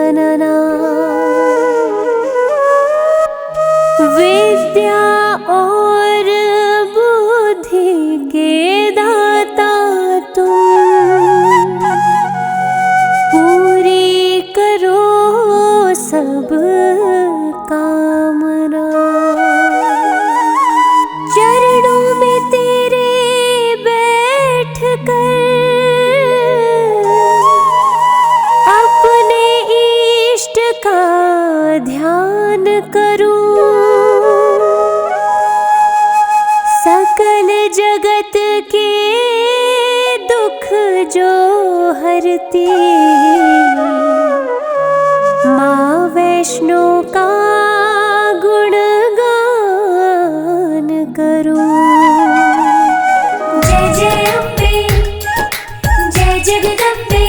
जनना विद्या और बुद्धि के दाता तुम, पूरी करो सब कामना। चरणों में तेरे बैठ कर अपने इष्ट का ध्यान करूं, सकल जगत के दुख जो हरती माँ वैष्णो का गुणगान करूं। जय जय अम्बे, जय जगदम्बे,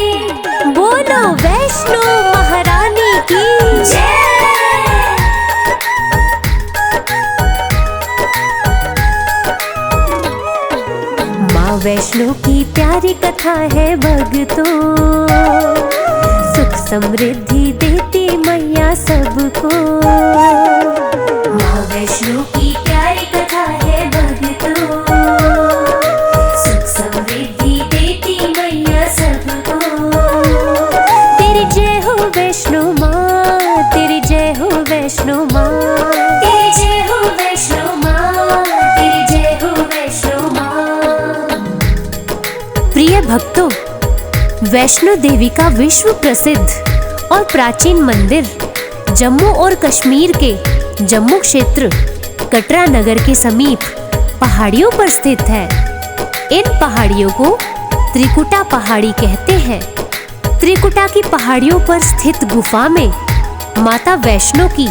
बोलो वैष्णो महारानी की जय। माँ वैष्णो की प्यारी कथा है भक्तों, सुख समृद्धि देती मैया सबको। माँ वैष्णो की प्यारी कथा है भक्तों, सुख समृद्धि देती मैया सबको। तेरी जय हो वैष्णो माँ, तेरी जय हो वैष्णो माँ, तेरी जय हो वैष्णो माँ, तेरी जय हो वैष्णो माँ। प्रिय भक्तों, वैष्णो देवी का विश्व प्रसिद्ध और प्राचीन मंदिर जम्मू और कश्मीर के जम्मू क्षेत्र कटरा नगर के समीप पहाड़ियों पर स्थित है। इन पहाड़ियों को त्रिकुटा पहाड़ी कहते हैं। त्रिकुटा की पहाड़ियों पर स्थित गुफा में माता वैष्णो की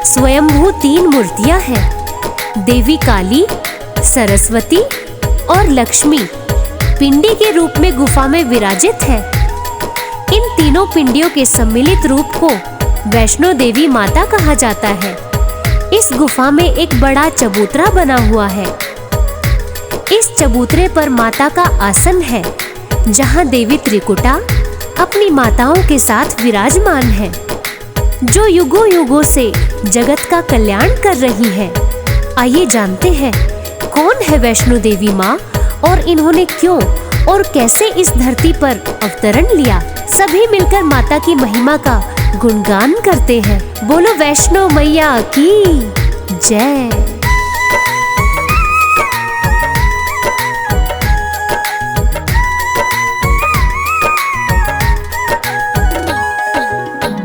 स्वयंभू 3 मूर्तियां हैं। देवी काली, सरस्वती और लक्ष्मी पिंडी के रूप में गुफा में विराजित है। इन तीनों पिंडियों के सम्मिलित रूप को वैष्णो देवी माता कहा जाता है। इस गुफा में एक बड़ा चबूतरा बना हुआ है। इस चबूतरे पर माता का आसन है, जहां देवी त्रिकुटा अपनी माताओं के साथ विराजमान है, जो युगों युगों से जगत का कल्याण कर रही है। आइए जानते हैं कौन है वैष्णो देवी माँ और इन्होंने क्यों और कैसे इस धरती पर अवतरण लिया। सभी मिलकर माता की महिमा का गुणगान करते हैं। बोलो वैष्णो मैया की जय।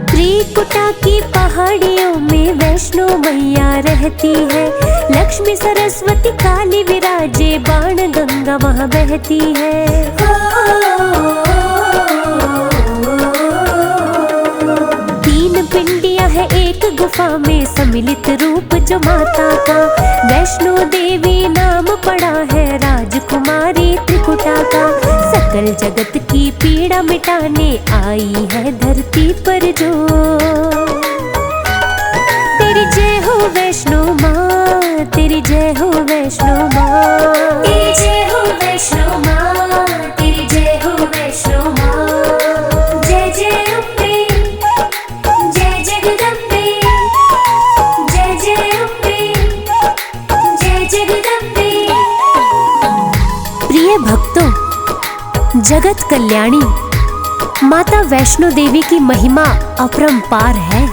त्रिकुटा की पहाड़ियों में वैष्णो मैया रहती है। लक्ष्मी सरस्वती काली विराजे, बाण गंगा वहाँ बहती है। 3 पिंडियां है एक गुफा में, सम्मिलित रूप जो माता का। वैष्णो देवी नाम पड़ा है राजकुमारी त्रिकुटा का। सकल जगत की पीड़ा मिटाने आई है धरती पर जो। तेरी जय हो वैष्णो माँ, तेरी जय हो वैष्णो माँ, तेरी जय हो वैष्णो माँ, तेरी जय हो वैष्णो माँ। जय जय अम्बे, जय जगदम्बे, जय जय अम्बे, जय जगदम्बे। प्रिय भक्तों, जगत कल्याणी माता वैष्णो देवी की महिमा अपरंपार है।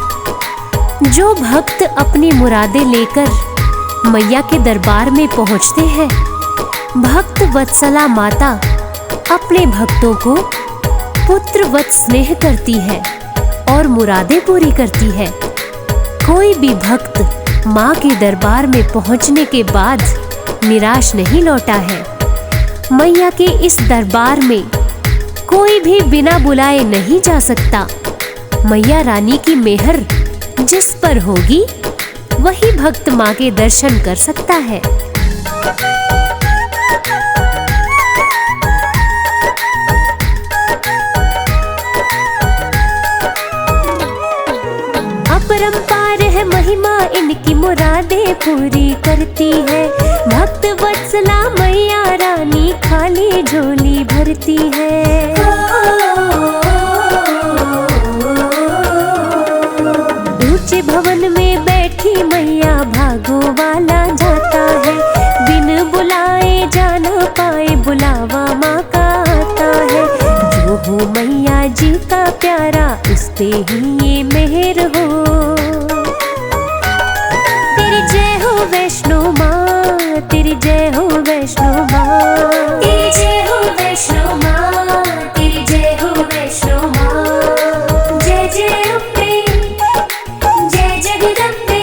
जो भक्त अपनी मुरादें लेकर मैया के दरबार में पहुंचते हैं, भक्त वत्सला माता अपने भक्तों को पुत्रवत स्नेह करती है और मुरादें पूरी करती है। कोई भी भक्त माँ के दरबार में पहुंचने के बाद निराश नहीं लौटा है। मैया के इस दरबार में कोई भी बिना बुलाए नहीं जा सकता। मैया रानी की मेहर जिस पर होगी वही भक्त माँ के दर्शन कर सकता है। अपरंपार है महिमा इनकी, मुरादें पूरी करती है। भक्त वत्सला मैया रानी खाली झोली भरती है। भवन में बैठी मैया भागो वाला जाता है। बिन बुलाए जाना पाए बुलावा माँ का आता है। जो हो मैया जी का प्यारा उस पे ही ये मेहर हो। तेरी जय हो वैष्णो माँ, तेरी जय हो वैष्णो माँ, तेरी जय हो वैष्णो माँ, तेरी जय हो वैष्णो माँ। जय जय अम्बे, जय जगदम्बे,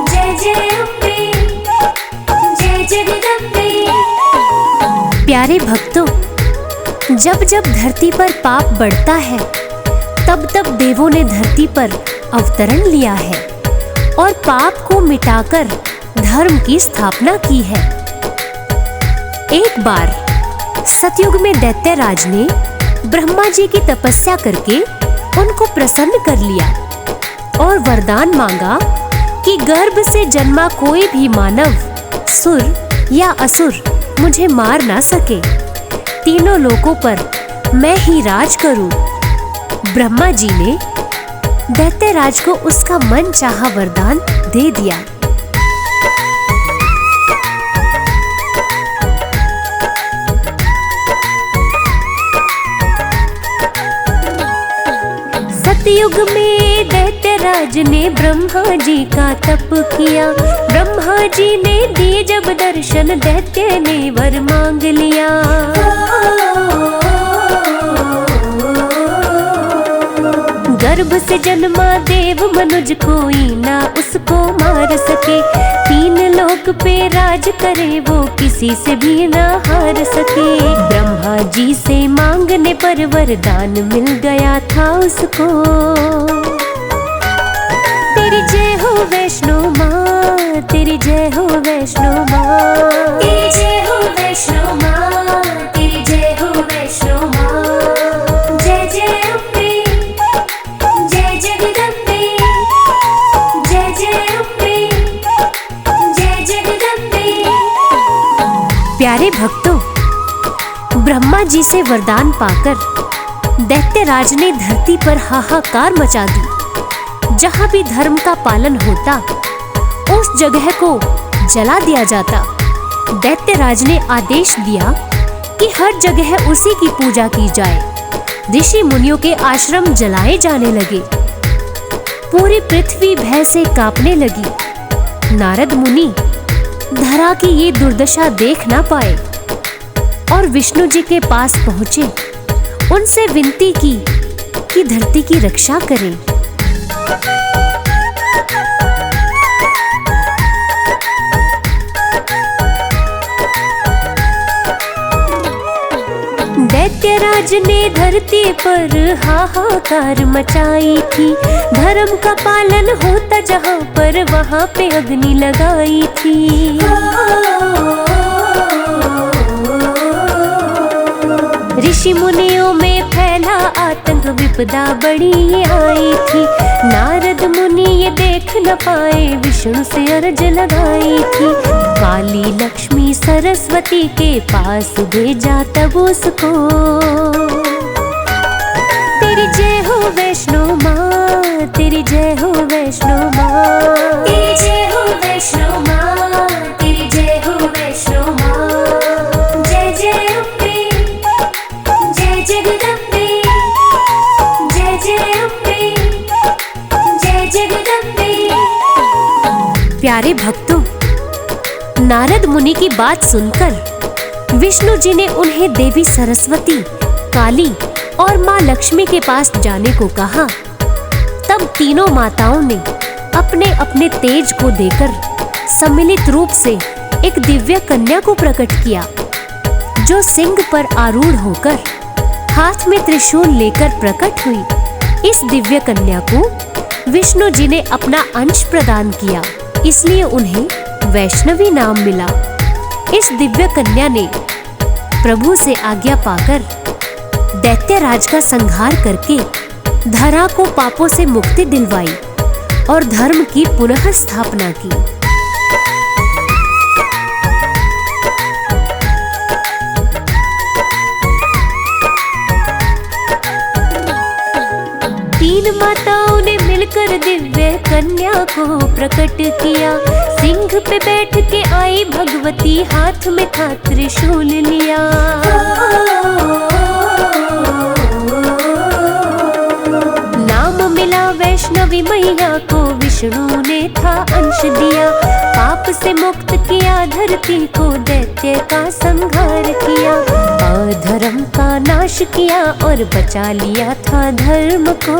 जय जय अम्बे, जय जगदम्बे। प्यारे भक्तों, जब जब धरती पर पाप बढ़ता है तब तब देवों ने धरती पर अवतरण लिया है और पाप को मिटाकर धर्म की स्थापना की है। एक बार सतयुग में दैत्यराज ने ब्रह्मा जी की तपस्या करके उनको प्रसन्न कर लिया और वरदान मांगा कि गर्भ से जन्मा कोई भी मानव, सुर या असुर मुझे मार ना सके। तीनों लोकों पर मैं ही राज करूं। ब्रह्मा जी ने दैत्यराज को उसका मन चाहा वरदान दे दिया। सतयुग में दैत्यराज ने ब्रह्मा जी का तप किया। ब्रह्मा जी ने दिए जब दर्शन दैत्य ने वर मांग लिया। गर्भ से जन्मा देव मनुज कोई ना उसको मार सके। तीन लोक पे राज करे वो किसी से भी ना हार सके। ब्रह्मा जी से मांगने पर वरदान मिल गया था उसको। तेरी जय हो वैष्णो माँ, तेरी जय हो वैष्णो माँ, तेरी जय हो वैष्णो माँ, तेरी जय हो वैष्णो माँ। जय जय अम्बे, जय जगदम्बे, जय जय अम्बे, जय जगदम्बे। प्यारे भक्तों, ब्रह्मा जी से वरदान पाकर दैत्यराज ने धरती पर हाहाकार मचा दी। जहाँ भी धर्म का पालन होता उस जगह को जला दिया जाता। दैत्यराज ने आदेश दिया कि हर जगह उसी की पूजा की जाए। ऋषि मुनियों के आश्रम जलाए जाने लगे। पूरी पृथ्वी भय से कांपने लगी। नारद मुनि धरा की ये दुर्दशा देख ना पाए और विष्णु जी के पास पहुंचे। उनसे विनती की कि धरती की रक्षा करें। दैत्यराज ने धरती पर हाहाकार मचाई थी। धर्म का पालन होता जहाँ पर वहाँ पे अग्नि लगाई थी। ऋषि मुनियों में फैला आतंक, विपदा बड़ी आई थी। नारद मुनि ये देख न पाए, विष्णु से अर्ज लगाई थी। काली लक्ष्मी सरस्वती के पास भेजा तब उसको। तेरी जय हो वैष्णो माँ, तेरी जय हो वैष्णो माँ, तेरी जय हो वैष्णो माँ, तेरी जय हो वैष्णो माँ। जय जय अम्बे, जय जगदम्बे, जय जय अम्बे, जय जगदम्बे। प्यारे भक्तों, नारद मुनि की बात सुनकर विष्णु जी ने उन्हें देवी सरस्वती, काली और माँ लक्ष्मी के पास जाने को कहा। तब तीनों माताओं ने अपने अपने तेज को देकर सम्मिलित रूप से एक दिव्य कन्या को प्रकट किया, जो सिंह पर आरूढ़ होकर हाथ में त्रिशूल लेकर प्रकट हुई। इस दिव्य कन्या को विष्णु जी ने अपना अंश प्रदान किया, इसलिए उन्हें वैष्णवी नाम मिला। इस दिव्य कन्या ने प्रभु से आज्ञा पाकर दैत्यराज का संहार करके धरा को पापों से मुक्ति दिलवाई और धर्म की पुनः स्थापना की। तीन माताओं ने मिलकर कर दिव्य कन्या को प्रकट किया। सिंह पे बैठ के आई भगवती, हाथ में था त्रिशूल लिया। नाम मिला वैष्णवी मैया को, विष्णु ने था अंश दिया। पाप से मुक्त किया धरती को, दैत्य का संहार किया। अधर्म का नाश किया और बचा लिया था धर्म को।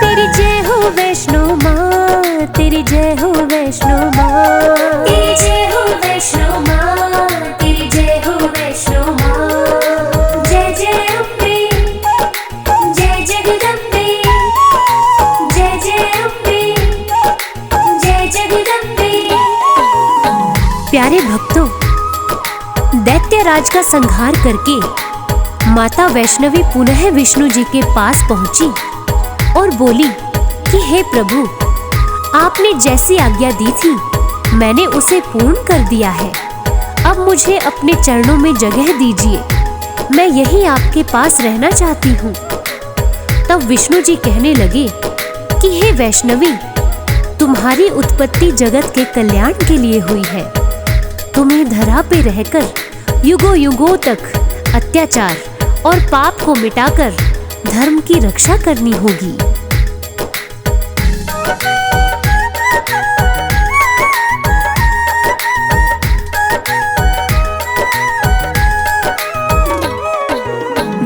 तेरी जय हो वैष्णो माँ, तेरी जय हो वैष्णो माँ, तेरी जय हो वैष्णो माँ, तेरी जय हो वैष्णो माँ। जय जय अम्बे, जय जगदम्बे, जय जय अम्बे, जय जगदम्बे। प्यारे भक्तों, दैत्य राज का संहार करके माता वैष्णवी पुनः विष्णु जी के पास पहुंची और बोली कि हे प्रभु, आपने जैसी आज्ञा दी थी मैंने उसे पूर्ण कर दिया है। अब मुझे अपने चरणों में जगह दीजिए, मैं यहीं आपके पास रहना चाहती हूँ। तब विष्णु जी कहने लगे कि हे वैष्णवी, तुम्हारी उत्पत्ति जगत के कल्याण के लिए हुई है। तुम्हें धरा पे रहकर युगों युगों तक अत्याचार और पाप को मिटाकर धर्म की रक्षा करनी होगी।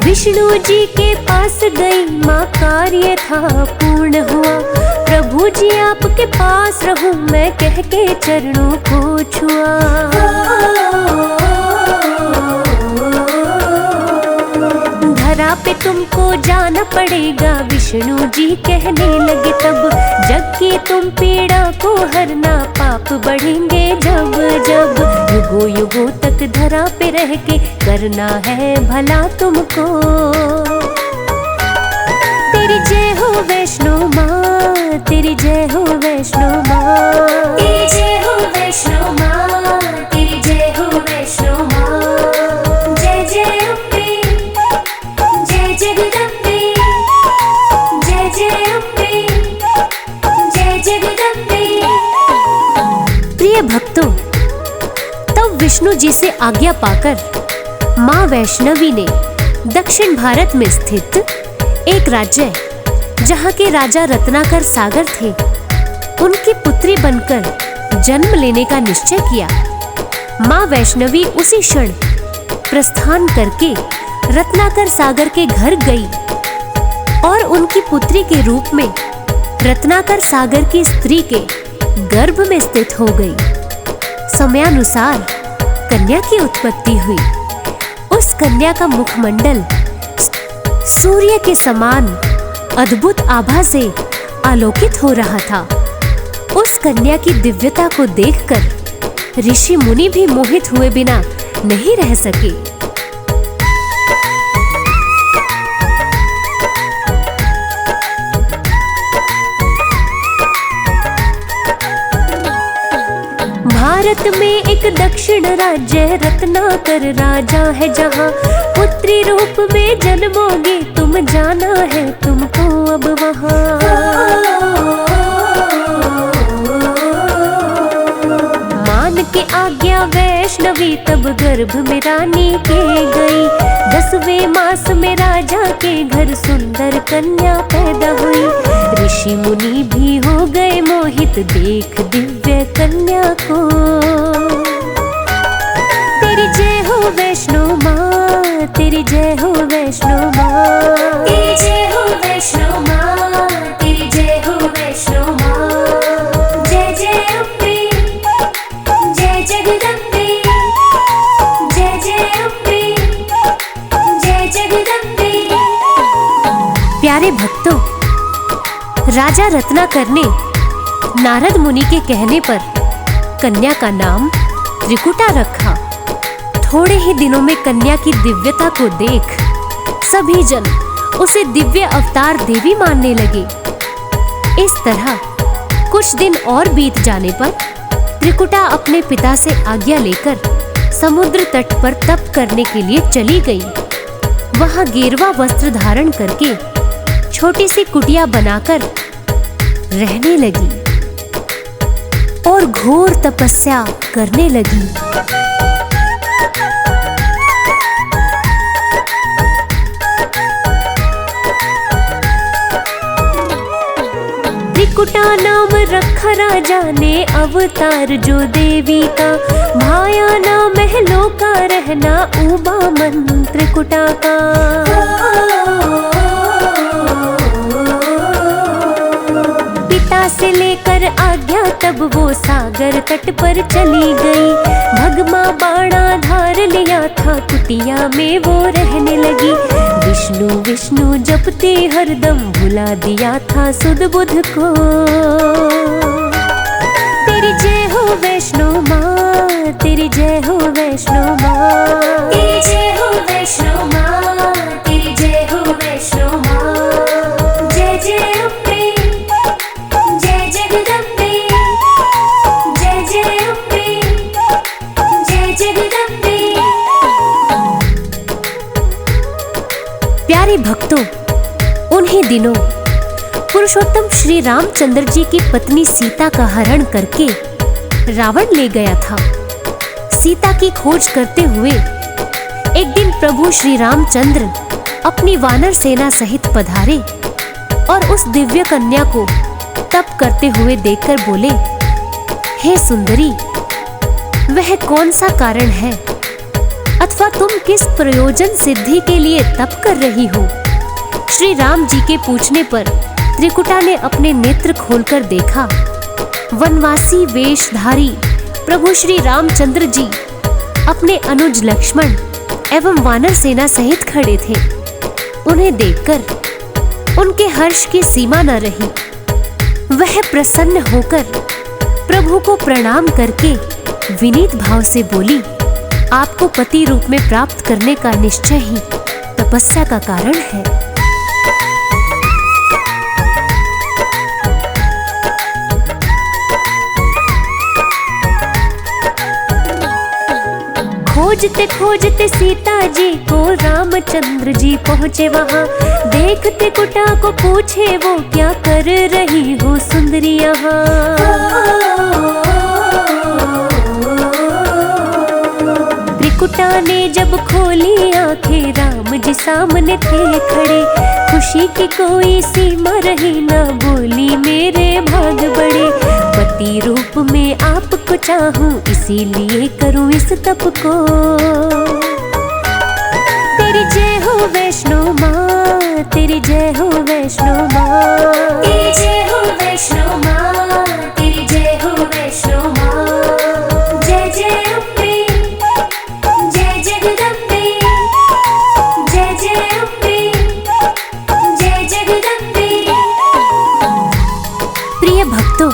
विष्णु जी के पास गई माँ, कार्य था पूर्ण हुआ। प्रभु जी आपके पास रहूं मैं, कह के चरणों को छुआ। धरा पे तुमको जाना पड़ेगा, विष्णु जी कहने लगे तब। जग की तुम पीड़ा को हरना, पाप बढ़ेंगे जब जब। युगों युगों तक धरा पे रह के करना है भला तुमको। तेरी जय हो वैष्णो माँ, तेरी जय हो वैष्णो माँ, तेरी जय हो वैष्णो माँ, तेरी जय हो वैष्णो माँ। जय जय अम्बे, जय जगदम्बे, जय जय अम्बे, जय जगदम्बे। प्रिय भक्तों, तब विष्णु जी से आज्ञा पाकर माँ वैष्णवी ने दक्षिण भारत में स्थित एक राज्य, जहाँ के राजा रत्नाकर सागर थे, उनकी पुत्री बनकर जन्म लेने का निश्चय किया। माँ वैष्णवी उसी क्षण प्रस्थान करके रत्नाकर सागर के घर गई और उनकी पुत्री के रूप में रत्नाकर सागर की स्त्री के गर्भ में स्थित हो गई। समयानुसार कन्या की उत्पत्ति हुई। उस कन्या का मुखमंडल सूर्य के समान अद्भुत आभा से आलोकित हो रहा था। उस कन्या की दिव्यता को देखकर ऋषि मुनि भी मोहित हुए बिना नहीं रह सके। भारत में एक दक्षिण राज्य रत्नाकर राजा है, जहाँ पुत्री रूप में जन्मोगे तुम, जाना है तुमको अब वहाँ। मान के आज्ञा वैष्णवी तब गर्भ में रानी के गई। 10वें मास में राजा के घर सुंदर कन्या पैदा हुई। ऋषि मुनि भी हो गए मोहित देख दिव्य कन्या को। तेरी जय हो वैष्णो माँ, तेरी जय हो वैष्णो माँ, तेरी जय हो वैष्णो माँ, तेरी जय हो वैष्णो माँ। जय जय अम्बे, जय जगदम्बे, जय जय अम्बे, जय जगदम्बे। प्यारे भक्तों, राजा रत्नाकर ने नारद मुनि के कहने पर कन्या का नाम त्रिकुटा रखा। थोड़े ही दिनों में कन्या की दिव्यता को देख सभी जन उसे दिव्य अवतार देवी मानने लगे। इस तरह कुछ दिन और बीत जाने पर त्रिकुटा अपने पिता से आज्ञा लेकर समुद्र तट पर तप करने के लिए चली गई। वहां गेरुआ वस्त्र धारण करके छोटी सी कुटिया बनाकर रहने लगी और घोर तपस्या करने लगी। त्रिकुटा नाम रखा राजा ने अवतार जो देवी का, भाया ना महलों का रहना ऊबा मन त्रिकुटा का। पिता से लेकर आज्ञा तब वो सागर तट पर चली गई, भगमा बाणा धार लिया था कुटिया में वो रहने लगी। विष्णु विष्णु जपते हरदम भुला दिया था सुध बुध को। तेरी जय हो वैष्णो माँ, तेरी जय हो वैष्णो माँ, तेरी जय हो वैष्णो माँ, तेरी जय हो वैष्णो माँ। जय जय अम्बे, जय जगदम्बे, जय जय अम्बे, जय जगदम्बे। प्यारे भक्तों, उन्हीं दिनों पुरुषोत्तम श्री रामचंद्र जी की पत्नी सीता का हरण करके रावण ले गया था। सीता की खोज करते हुए एक दिन प्रभु श्री रामचंद्र अपनी वानर सेना सहित पधारे और उस दिव्य कन्या को तप करते हुए देखकर बोले, हे सुंदरी, वह कौन सा कारण है अथवा तुम किस प्रयोजन सिद्धि के लिए तप कर रही हो? श्री राम जी के पूछने पर त्रिकुटा ने अपने नेत्र खोलकर देखा। वनवासी वेशधारी प्रभु श्री रामचंद्र जी अपने अनुज लक्ष्मण एवं वानर सेना सहित खड़े थे। उन्हें देखकर उनके हर्ष की सीमा न रही। वह प्रसन्न होकर प्रभु को प्रणाम करके विनीत भाव से बोली, आपको पति रूप में प्राप्त करने का निश्चय ही तपस्या का कारण है। खोजते खोजते सीता जी को रामचंद्र जी पहुँचे वहाँ। देखते कुटा को पूछे, वो क्या कर रही हो सुंदरी यहाँ? त्रिकुटा ने जब खोली आंखें, राम जी सामने थे खड़े। खुशी की कोई सीमा रही ना, बोली मेरे भाग बड़े। पति रूप में आपको चाहूं, इसीलिए करूं इस तप को। तेरी जय हो वैष्णो माँ, तेरी जय हो वैष्णो माँ, तेरी जय हो वैष्णो माँ, तेरी जय हो वैष्णो माँ। जय जय अम्बे, जय जगदम्बे, जय जय अम्बे, जय जगदम्बे। प्रिय भक्तों,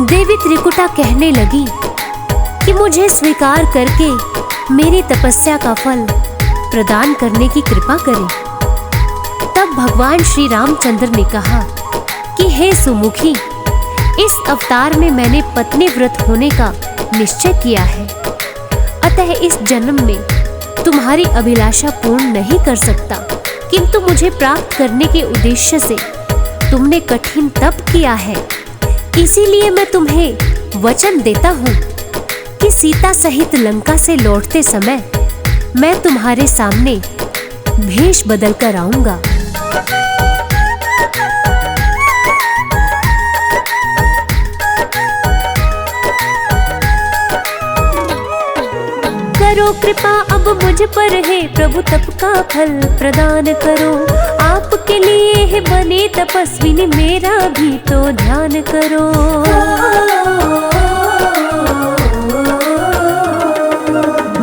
देवी त्रिकुटा कहने लगी कि मुझे स्वीकार करके मेरी तपस्या का फल प्रदान करने की कृपा करें। तब भगवान श्री रामचंद्र ने कहा कि हे सुमुखी, इस अवतार में मैंने पत्नी व्रत होने का निश्चय किया है, अतः इस जन्म में तुम्हारी अभिलाषा पूर्ण नहीं कर सकता, किंतु मुझे प्राप्त करने के उद्देश्य से तुमने कठिन तप किया है। इसीलिए मैं तुम्हें वचन देता हूँ कि सीता सहित लंका से लौटते समय मैं तुम्हारे सामने भेष बदल कर आऊंगा। करो कृपा अब मुझ पर है प्रभु, तप का फल प्रदान करो। आपके लिए है बने तपस्विनी, मेरा भी तो ध्यान करो।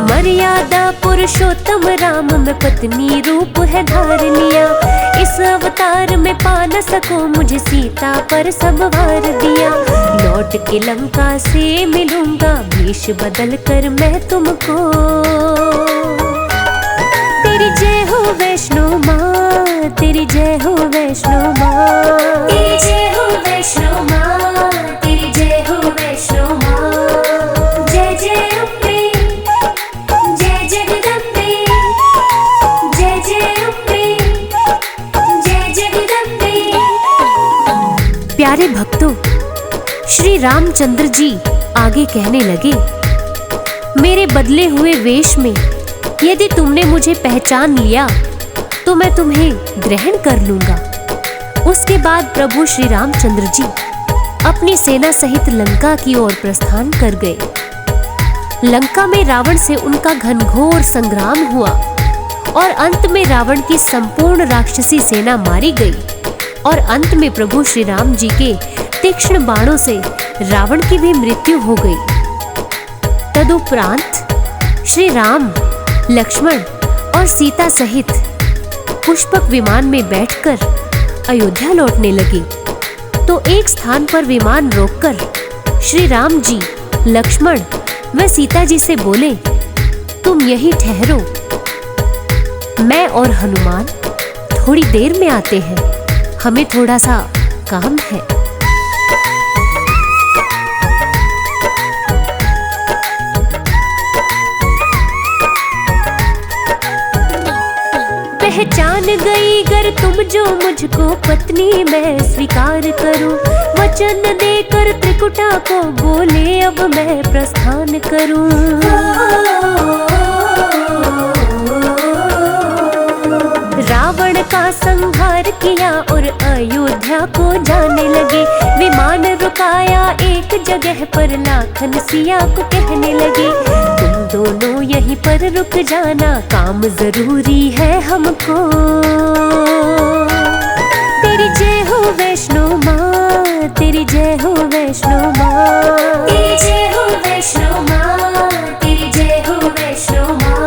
मर्यादा पुरुषोत्तम राम में पत्नी रूप है धार लिया। इस अवतार में पा न सको, मुझे सीता पर संवार दिया। लौट के लंका से मिलूंगा, वेश बदल कर मैं तुमको। तेरी जय हो वैष्णो माँ, तेरी जय हो वैष्णो माँ, तेरी जय हो वैष्णो माँ, तेरी जय हो वैष्णो माँ। जय जय अम्बे, जय जगदम्बे, जय जय अम्बे, प्यारे भक्तों, श्री रामचंद्र जी आगे कहने लगे, मेरे बदले हुए वेश में यदि तुमने मुझे पहचान लिया तो मैं तुम्हें ग्रहण कर लूंगा। उसके बाद प्रभु श्री रामचंद्र जी अपनी सेना सहित लंका की ओर प्रस्थान कर गए। लंका में रावण से उनका घनघोर संग्राम हुआ और अंत में रावण की संपूर्ण राक्षसी सेना मारी गई और अंत में प्रभु श्री राम जी के तीक्ष्ण बाणों से रावण की भी मृत्यु हो गई। तदुपरांत श्री राम, लक्ष्मण और सीता सहित पुष्पक विमान में बैठकर अयोध्या लौटने लगे तो एक स्थान पर विमान रोककर श्री राम जी, लक्ष्मण व सीता जी से बोले, तुम यहीं ठहरो, मैं और हनुमान थोड़ी देर में आते हैं, हमें थोड़ा सा काम है। पहचान गई गर तुम जो मुझको पत्नी मैं स्वीकार करूं, वचन देकर त्रिकुटा को बोले अब मैं प्रस्थान करूं। रावण का संहार किया और अयोध्या को जाने लगे, विमान रुकाया एक जगह पर लाखन सिया को कहने लगे, तुम दोनों यहीं पर रुक जाना, काम जरूरी है हमको। तेरी जय हो वैष्णो माँ, तेरी जय हो वैष्णो माँ, तेरी जय हो वैष्णो माँ, तेरी जय हो वैष्णो माँ।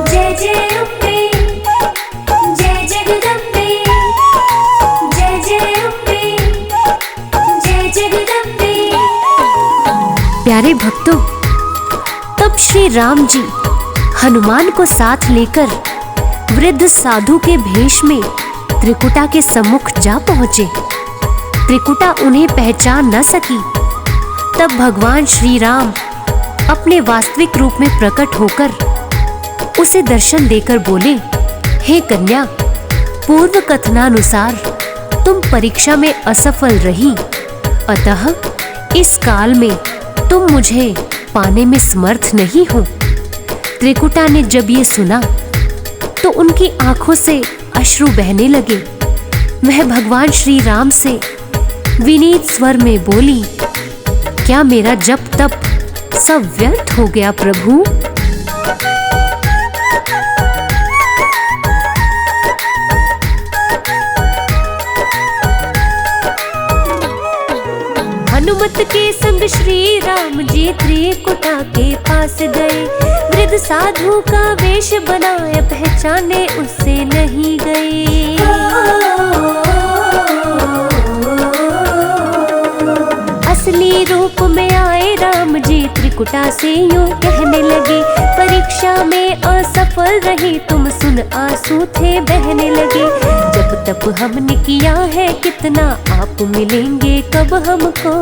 जय जय अम्बे, जय जगदम्बे, जय जय अम्बे, जय जगदम्बे। प्यारे भक्तों, तब श्री राम जी हनुमान को साथ लेकर वृद्ध साधु के भेष में त्रिकुटा के सम्मुख जा पहुंचे। त्रिकुटा उन्हें पहचान न सकी। तब भगवान श्री राम अपने वास्तविक रूप में प्रकट होकर उसे दर्शन देकर बोले, हे कन्या, पूर्व कथनानुसार तुम परीक्षा में असफल रही, अतः इस काल में तुम मुझे पाने में समर्थ नहीं हो। त्रिकुटा ने जब ये सुना तो उनकी आंखों से अश्रु बहने लगे। वह भगवान श्री राम से विनीत स्वर में बोली, क्या मेरा जप तप सब व्यर्थ हो गया प्रभु? हनुमत के संग श्री राम जी त्रिकुटा के पास गए, वृद्ध साधु का वेश बनाए पहचाने उससे नहीं गए। असली रूप में आए राम जी त्रिकुटा से यूं कहने लगे, परीक्षा में असफल रही तुम सुन आंसू थे बहने लगे, जब तप हमने किया है कितना आप मिलेंगे कब हमको।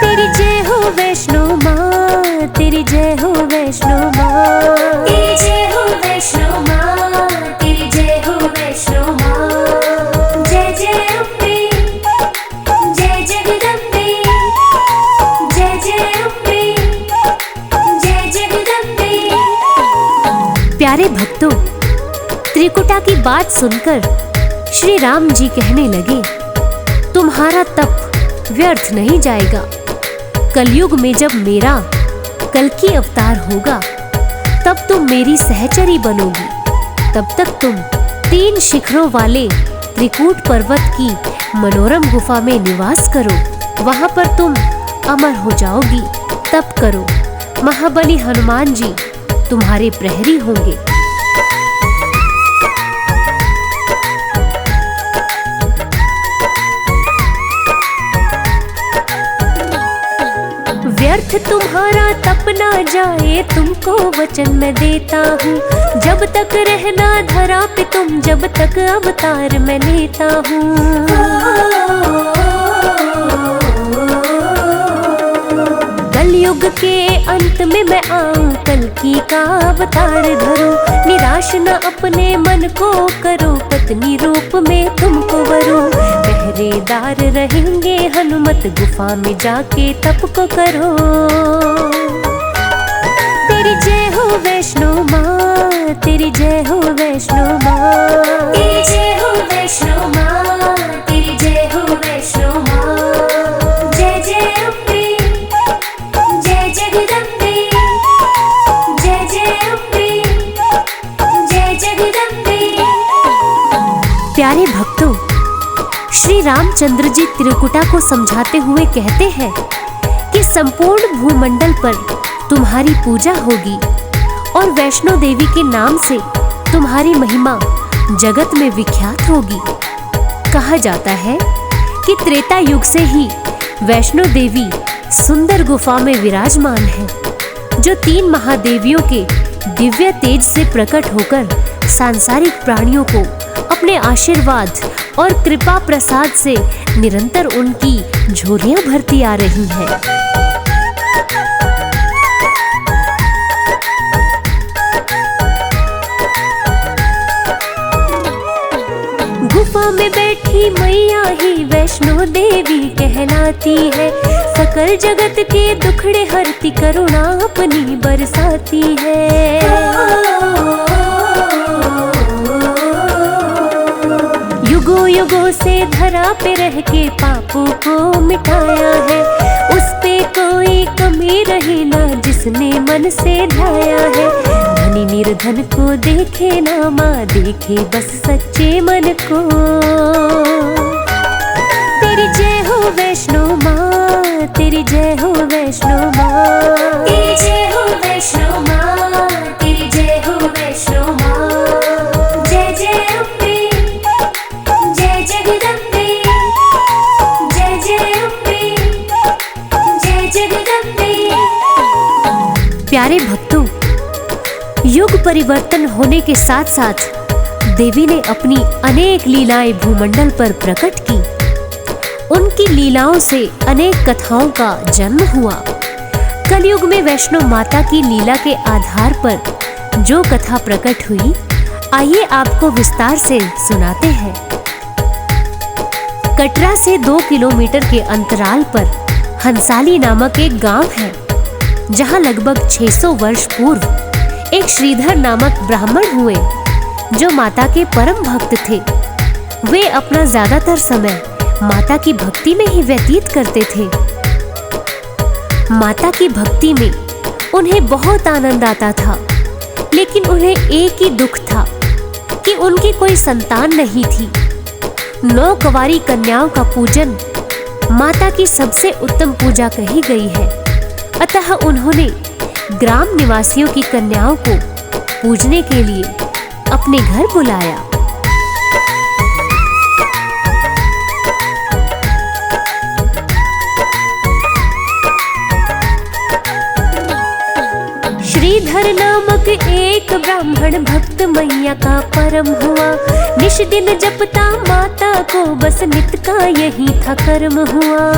तेरी जय हो वैष्णो माँ, तेरी जय हो वैष्णो माँ, तेरी जय हो वैष्णो माँ, तेरी जय हो वैष्णो माँ। जय जय अम्बे, जय जगदम्बे, जय जय अम्बे, जय जगदम्बे। प्यारे भक्तों, त्रिकुटा की बात सुनकर श्री राम जी कहने लगे, तुम्हारा तप व्यर्थ नहीं जाएगा। कलयुग में जब मेरा कल्कि अवतार होगा तब तुम मेरी सहचरी बनोगी। तब तक तुम 3 शिखरों वाले त्रिकूट पर्वत की मनोरम गुफा में निवास करो, वहां पर तुम अमर हो जाओगी। तप करो, महाबली हनुमान जी तुम्हारे प्रहरी होंगे। व्यर्थ तुम्हारा तप ना जाए तुमको वचन मैं देता हूँ, जब तक रहना धरा पे तुम जब तक अवतार मैं लेता हूँ। कलयुग के अंत में मैं आऊं, कल्कि का अवतार धरूं। निराश न अपने मन को करो, पत्नी रूप में तुमको वरूं। पहरेदार रहेंगे हनुमत, गुफा में जाके तप को करो। तेरी जय हो वैष्णो माँ, तेरी जय हो वैष्णो माँ, तेरी जय हो वैष्णो माँ, तेरी जय हो वैष्णो माँ। जय जय अम्बे, जय जगदम्बे, जय जय अम्बे, जय जगदम्बे। प्यारे भक्तों, श्री रामचंद्र जी त्रिकुटा को समझाते हुए कहते हैं कि संपूर्ण भूमंडल पर तुम्हारी पूजा होगी और वैष्णो देवी के नाम से तुम्हारी महिमा जगत में विख्यात होगी। कहा जाता है कि त्रेता युग से ही वैष्णो देवी सुंदर गुफा में विराजमान है, जो 3 महादेवियों के दिव्य तेज से प्रकट होकर सांसारिक प्राणियों को अपने आशीर्वाद और कृपा प्रसाद से निरंतर उनकी झोलियां भरती आ रही हैं। गुफा में बैठी मैया ही वैष्णो देवी कहलाती है। सकल जगत के दुखड़े हरती, करुणा अपनी बरसाती है। युगों युगों से धरा पे रह के पापों को मिटाया है। उस पे कोई कमी रही ना, जिसने मन से ध्याया है। धनी निर्धन को देखे ना माँ, देखे बस सच्चे मन को। तेरी जय हो वैष्णो माँ, तेरी जय हो वैष्णो माँ, तेरी जय हो वैष्णो माँ, तेरी जय हो वैष्णो माँ। जय जय अम्बे, जय जगदम्बे, जय जय अम्बे, जय जगदम्बे। प्यारे भक्तों, युग परिवर्तन होने के साथ साथ देवी ने अपनी अनेक लीलाएं भूमंडल पर प्रकट की। उनकी लीलाओं से अनेक कथाओं का जन्म हुआ। कलयुग में वैष्णो माता की लीला के आधार पर जो कथा प्रकट हुई, आइए आपको विस्तार से सुनाते हैं। कटरा से 2 किलोमीटर के अंतराल पर हंसाली नामक एक गांव है, जहां लगभग 600 वर्ष पूर्व एक श्रीधर नामक ब्राह्मण हुए, जो माता के परम भक्त थे। वे अपना ज्यादातर समय माता की भक्ति में ही व्यतीत करते थे। माता की भक्ति में उन्हें बहुत आनंद आता था, लेकिन उन्हें एक ही दुख था कि उनकी कोई संतान नहीं थी। 9 कुंवारी कन्याओं का पूजन माता की सबसे उत्तम पूजा कही गई है। अतः उन्होंने ग्राम निवासियों की कन्याओं को पूजने के लिए अपने घर बुलाया। श्रीधर नामक एक ब्राह्मण भक्त मैया का परम हुआ। निश दिन जपता माता को, बस नित का यही था कर्म हुआ।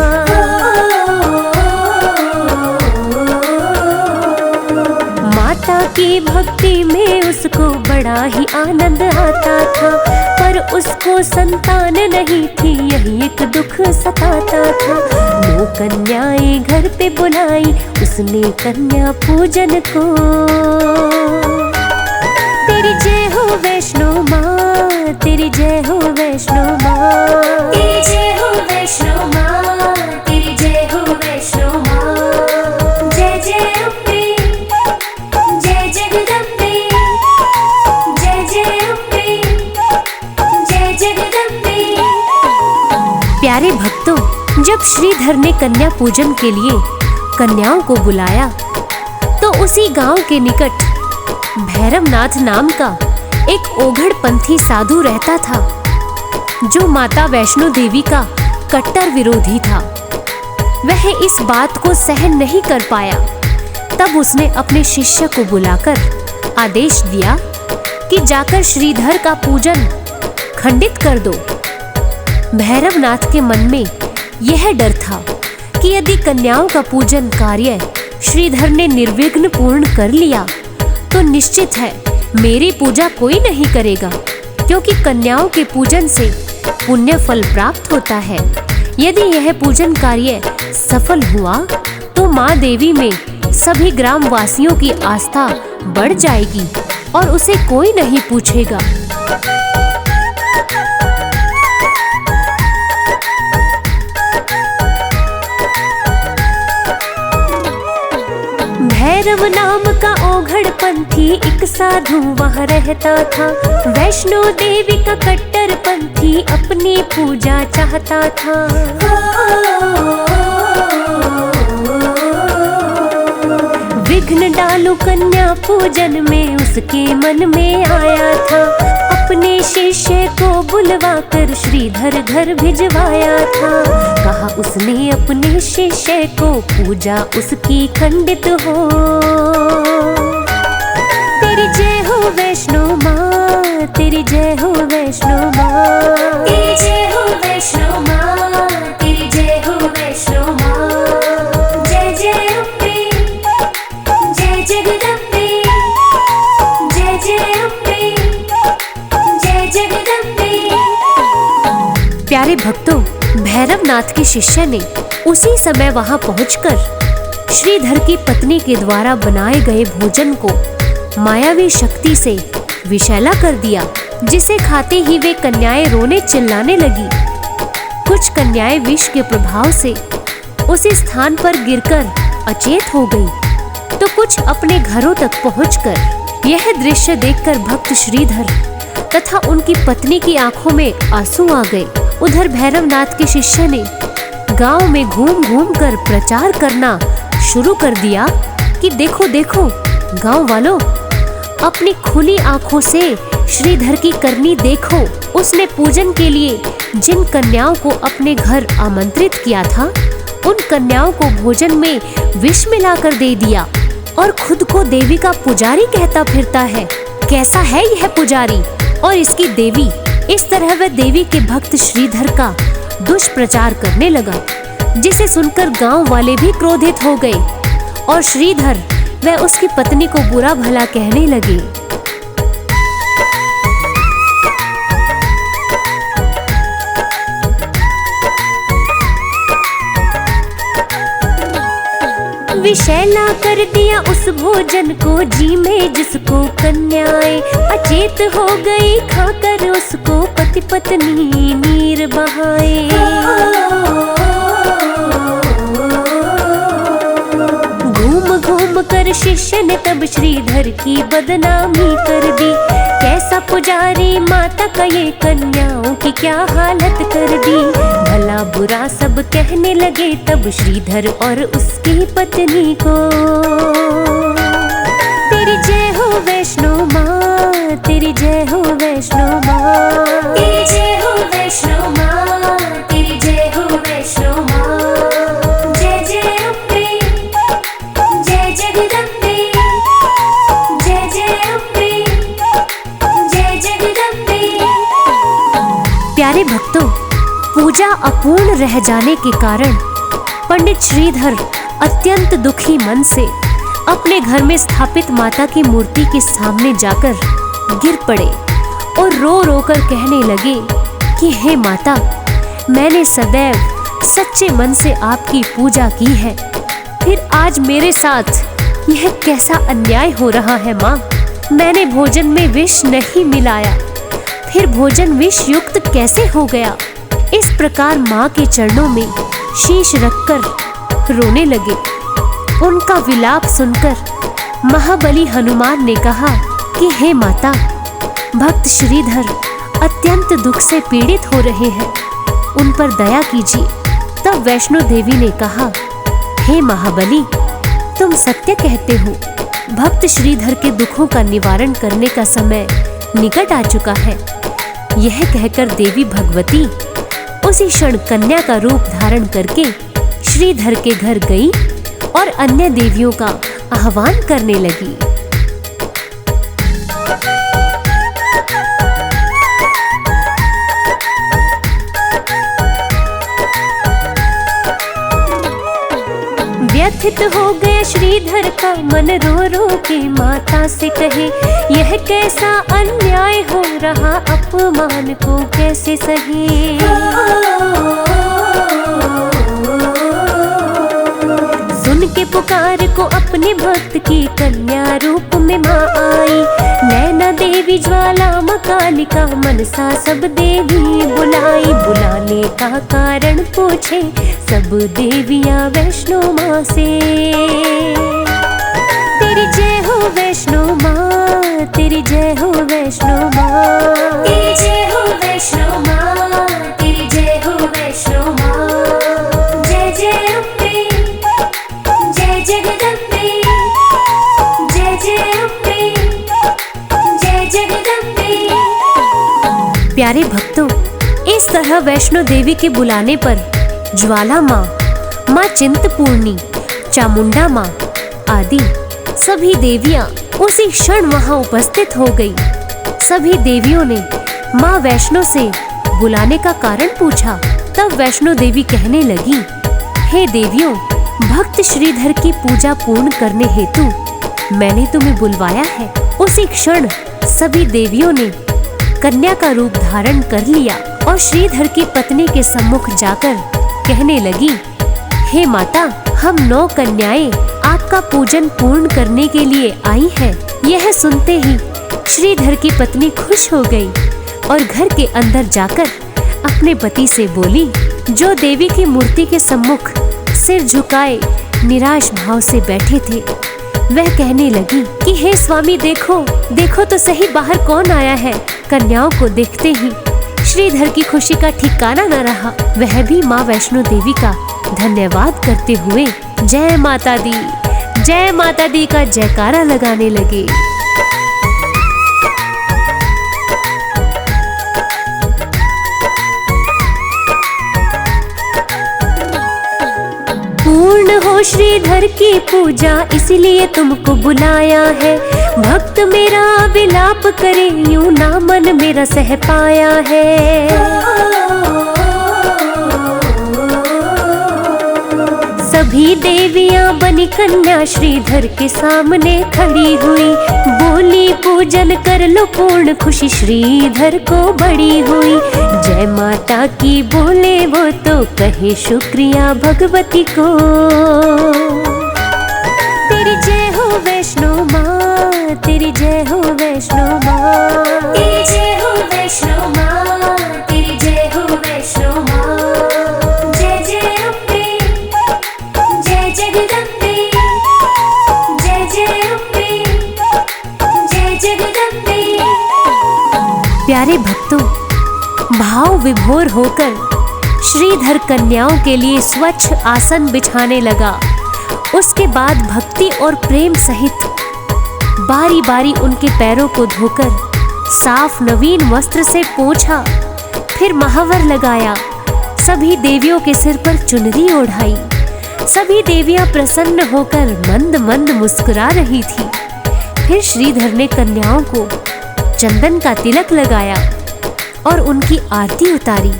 माता की भक्ति में उसको बड़ा ही आनंद आता था, पर उसको संतान नहीं थी, यही एक दुख सताता था। 9 कन्याएं घर पे बुलाई उसने कन्या पूजन को। तेरी जय हो वैष्णो माँ, तेरी जय हो वैष्णो माँ, तेरी जय हो वैष्णो माँ, तेरी जय हो वैष्णो माँ। जय जय अम्बे, जय जगदम्बे, जय जय अम्बे, जय जगदम्बे। प्यारे भक्तों, जब श्रीधर ने कन्या पूजन के लिए कन्याओं को बुलाया, तो उसी गांव के निकट भैरवनाथ नाम का एक ओघड़पंथी साधु रहता था, जो माता वैष्णो देवी का कट्टर विरोधी था। वह इस बात को सहन नहीं कर पाया। तब उसने अपने शिष्य को बुलाकर आदेश दिया कि जाकर श्रीधर का पूजन खंडित कर दो। भैरवनाथ के मन में यह डर था कि यदि कन्याओं का पूजन कार्य श्रीधर ने निर्विघ्न पूर्ण कर लिया तो निश्चित है मेरी पूजा कोई नहीं करेगा, क्योंकि कन्याओं के पूजन से पुण्य फल प्राप्त होता है। यदि यह पूजन कार्य सफल हुआ तो माँ देवी में सभी ग्रामवासियों की आस्था बढ़ जाएगी और उसे कोई नहीं पूछेगा। भैरव नाम का औघड़ पंथी एक साधु वहाँ रहता था। वैष्णो देवी का कट्टर पंथी अपनी पूजा चाहता था। विघ्न डालू कन्या पूजन में उसके मन में आया था। अपने शिष्य को बुलवा कर श्रीधर घर भिजवाया था। कहा उसने अपने शिष्य को पूजा उसकी खंडित हो। तेरी जय हो वैष्णो माँ, तेरी जय हो वैष्णो माँ, तेरी जय हो वैष्णो माँ, तेरी जय हो वैष्णो माँ। जय जय अम्बे, जय जगदम्बे, जय जय अम्बे, जय जगदम्बे। प्यारे भक्तों, भैरवनाथ के शिष्य ने उसी समय वहां पहुंचकर श्रीधर की पत्नी के द्वारा बनाए गए भोजन को मायावी शक्ति से विषैला कर दिया, जिसे खाते ही वे कन्याएं रोने चिल्लाने लगी। कुछ कन्याएं विष के प्रभाव से उसी स्थान पर गिरकर अचेत हो गई, तो कुछ अपने घरों तक पहुंचकर यह दृश्य देखकर भक्त श्रीधर तथा उनकी पत्नी की आंखों में आंसू आ गए। उधर भैरवनाथ के शिष्य ने गांव में घूम घूम कर प्रचार करना शुरू कर दिया कि देखो देखो गांव वालों, अपनी खुली आंखों से श्रीधर की करनी देखो। उसने पूजन के लिए जिन कन्याओं को अपने घर आमंत्रित किया था, उन कन्याओं को भोजन में विष मिलाकर दे दिया और खुद को देवी का पुजारी कहता फिरता है। कैसा है यह पुजारी और इसकी देवी। इस तरह वह देवी के भक्त श्रीधर का दुष्प्रचार करने लगा, जिसे सुनकर गांव वाले भी क्रोधित हो गए और श्रीधर वह उसकी पत्नी को बुरा भला कहने लगे। विषैला कर दिया उस भोजन को, जी में जिसको कन्याएं अचेत हो गई खाकर उसको पति पत्नी नीर बहाए। घूम घूम कर शिष्य ने तब श्रीधर की बदनामी कर दी। कैसा पुजारी, माता का ये कन्याओं की क्या हालत कर दी। भला बुरा सब कहने लगे तब श्रीधर और उसकी पत्नी को। तेरी जय हो वैष्णो माँ, तेरी जय हो वैष्णो माँ, तेरी जय हो वैष्णो माँ, तेरी जय हो वैष्णो माँ। जय जय अम्बे, जय जगदम्बे, जय जय अम्बे, जय जगदम्बे। प्यारे भक्तों, पूजा अपूर्ण रह जाने के कारण पंडित श्रीधर अत्यंत दुखी मन से अपने घर में स्थापित माता की मूर्ति के सामने जाकर गिर पड़े और रो रो कर कहने लगे कि हे माता, मैंने सदैव सच्चे मन से आपकी पूजा की है, फिर आज मेरे साथ यह कैसा अन्याय हो रहा है माँ। मैंने भोजन में विष नहीं मिलाया, फिर भोजन विष युक्त कैसे हो गया। इस प्रकार माँ के चरणों में शीश रखकर रोने लगे। उनका विलाप सुनकर महाबली हनुमान ने कहा कि हे माता, भक्त श्रीधर अत्यंत दुख से पीड़ित हो रहे हैं, उन पर दया कीजिए। तब वैष्णो देवी ने कहा, हे महाबली, तुम सत्य कहते हो। भक्त श्रीधर के दुखों का निवारण करने का समय निकट आ चुका है। यह कहकर देवी भगवती उसी क्षण कन्या का रूप धारण करके श्रीधर के घर गई और अन्य देवियों का आह्वान करने लगी। व्यथ व्यथित हो गया श्रीधर का मन, रो रो के माता से कहे, यह कैसा अन्याय हो रहा, अपमान को कैसे सहे। सुन के पुकार को अपने भक्त की कन्या रूप में माँ आई। नैना देवी ज्वाला मकालिका मनसा सब देवी बुलाई। बुलाने का कारण पूछे सब देवियाँ वैष्णो माँ से। तेरी जय हो वैष्णो माँ, तेरी जय हो वैष्णो माँ, तेरी जय हो वैष्णो माँ, तेरी जय हो वैष्णो माँ। जय जय अम्बे, जय जगदम्बे, जय जय अम्बे, जय जगदम्बे। प्यारे भक्तों, इस तरह वैष्णो देवी के बुलाने पर ज्वाला माँ, माँ चिंतपूर्णी, चामुंडा माँ आदि सभी देवियाँ उसी क्षण वहाँ उपस्थित हो गई। सभी देवियों ने माँ वैष्णो से बुलाने का कारण पूछा। तब वैष्णो देवी कहने लगी, हे देवियों, भक्त श्रीधर की पूजा पूर्ण करने हेतु मैंने तुम्हें बुलवाया है। उसी क्षण सभी देवियों ने कन्या का रूप धारण कर लिया और श्रीधर की पत्नी के सम्मुख जाकर कहने लगी, हे माता, हम 9 कन्याएं आपका पूजन पूर्ण करने के लिए आई हैं। यह सुनते ही श्रीधर की पत्नी खुश हो गई और घर के अंदर जाकर अपने पति से बोली, जो देवी की मूर्ति के सम्मुख सिर झुकाए निराश भाव से बैठे थे, वह कहने लगी कि हे स्वामी, देखो देखो तो सही बाहर कौन आया है। कन्याओं को देखते ही श्रीधर की खुशी का ठिकाना न रहा। वह भी माँ वैष्णो देवी का धन्यवाद करते हुए जय माता दी का जयकारा लगाने लगे। पूर्ण हो श्रीधर की पूजा, इसलिए तुमको बुलाया है। भक्त मेरा विलाप करे, यूं ना मन मेरा सह पाया है। सभी देवियां बनी कन्या श्रीधर के सामने खड़ी हुई। बोली, पूजन कर लो पूर्ण, खुशी श्रीधर को बड़ी हुई। जय माता की बोले वो तो कहे शुक्रिया भगवती को। तेरी जय हो वैष्णो माँ, तेरी जय हो वैष्णो माँ, तेरी जय हो वैष्णो माँ, तेरी जय हो वैष्णो माँ। जय जय अम्बे, जय जगदम्बे, जय जय अम्बे, जय जगदम्बे। प्यारे भक्तों, भाव विभोर होकर श्रीधर कन्याओं के लिए स्वच्छ आसन बिछाने लगा। उसके बाद भक्ति और प्रेम सहित बारी बारी उनके पैरों को धोकर साफ नवीन वस्त्र से पोंछा, फिर महावर लगाया। सभी देवियों के सिर पर चुनरी ओढ़ाई। सभी देवियां प्रसन्न होकर मंद मंद मुस्कुरा रही थी। फिर श्रीधर ने कन्याओं को चंदन का तिलक लगाया और उनकी आरती उतारी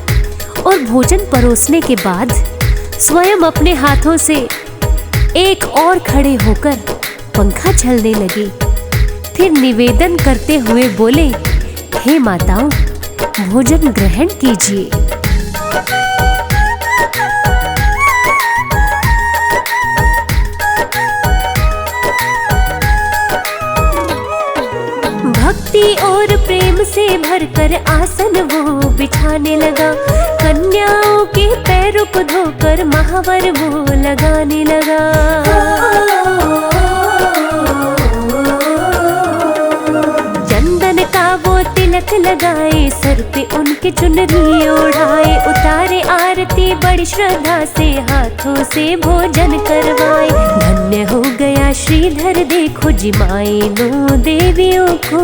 और भोजन परोसने के बाद स्वयं अपने हाथों से एक और खड़े होकर पंखा झलने लगे। फिर निवेदन करते हुए बोले, हे माताओं, भोजन ग्रहण कीजिए। भक्ति और प्रेम से भरकर आसन वो बिछाने लगा। कन्याओं के पैरों को धोकर महावर वो लगाने लगा। चंदन का वो तिलक लगाए, सर पे उनके चुनरी ओढ़ाए। उतारे आरती बड़ी श्रद्धा से, हाथों से भोजन करवाए। धन्य हो गया श्रीधर, देखो जिमाए 9 देवियों को।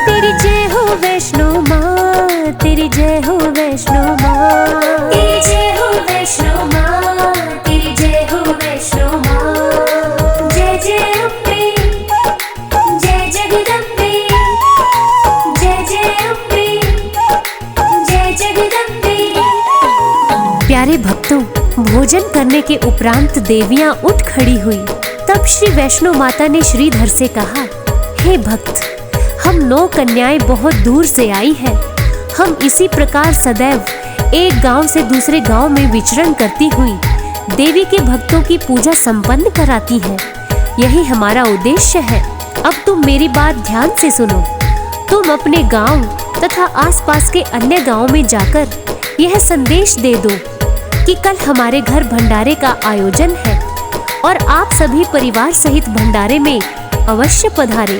तेरी जय हो वैष्णो माँ, तेरी जय हो वैष्णो माँ, तेरी जय हो वैष्णो माँ, तेरी जय हो वैष्णो माँ। जय जय अम्बे, जय जगदम्बे, जय जय अम्बे, जय जगदम्बे। प्यारे भक्तों, भोजन करने के उपरांत देवियां उठ खड़ी हुई। तब श्री वैष्णो माता ने श्रीधर से कहा, हे भक्त, हम 9 कन्याएं बहुत दूर से आई हैं। हम इसी प्रकार सदैव एक गांव से दूसरे गांव में विचरण करती हुई देवी के भक्तों की पूजा संपन्न कराती हैं। यही हमारा उद्देश्य है। अब तुम मेरी बात ध्यान से सुनो। तुम अपने गांव तथा आसपास के अन्य गांवों में जाकर यह संदेश दे दो कि कल हमारे घर भंडारे का आयोजन है और आप सभी परिवार सहित भंडारे में अवश्य पधारें।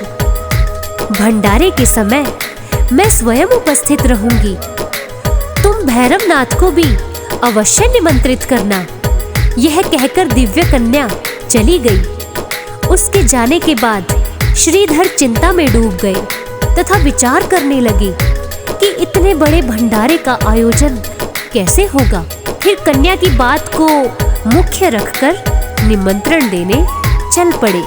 भंडारे के समय मैं स्वयं उपस्थित रहूंगी। तुम भैरवनाथ को भी अवश्य निमंत्रित करना। यह कहकर दिव्य कन्या चली गई। उसके जाने के बाद श्रीधर चिंता में डूब गए तथा विचार करने लगे कि इतने बड़े भंडारे का आयोजन कैसे होगा। फिर कन्या की बात को मुख्य रखकर निमंत्रण देने चल पड़े।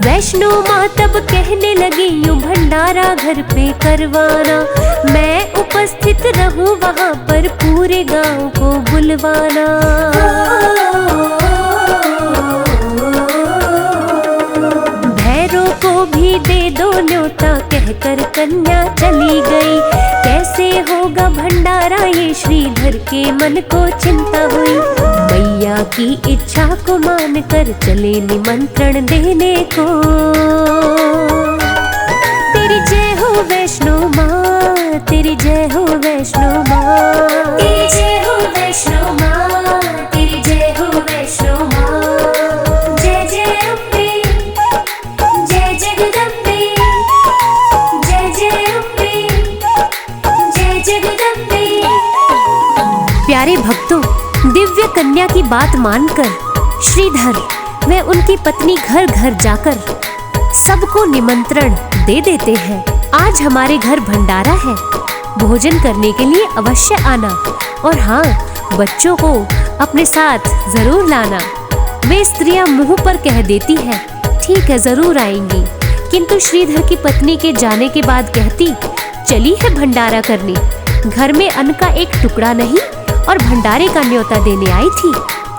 वैष्णो माँ तब कहने लगी, यूं भंडारा घर पे करवाना, मैं उपस्थित रहूं वहाँ पर पूरे गांव को बुलवाना। भैरों को भी दे दो न्योता, कहकर कन्या चली गई। कैसे होगा भंडारा ये श्रीधर के मन को चिंता हुई। मैया की इच्छा को मानकर चले निमंत्रण देने को। तेरी जय हो वैष्णो माँ, तेरी जय हो वैष्णो माँ, तेरी जय हो वैष्णो माँ, तेरी जय हो वैष्णो माँ। जय जय अम्बे, जय जगदम्बे, जय जय अम्बे, जय जगदम्बे। प्यारे भक्तों, दिव्य कन्या की बात मानकर श्रीधर व उनकी पत्नी घर घर जाकर सबको निमंत्रण दे देते हैं। आज हमारे घर भंडारा है, भोजन करने के लिए अवश्य आना और हाँ, बच्चों को अपने साथ जरूर लाना। वे स्त्रियां मुंह पर कह देती हैं, ठीक है जरूर आएंगी, किंतु श्रीधर की पत्नी के जाने के बाद कहती, चली है भंडारा करने, घर में अन्न का एक टुकड़ा नहीं और भंडारे का न्योता देने आई थी।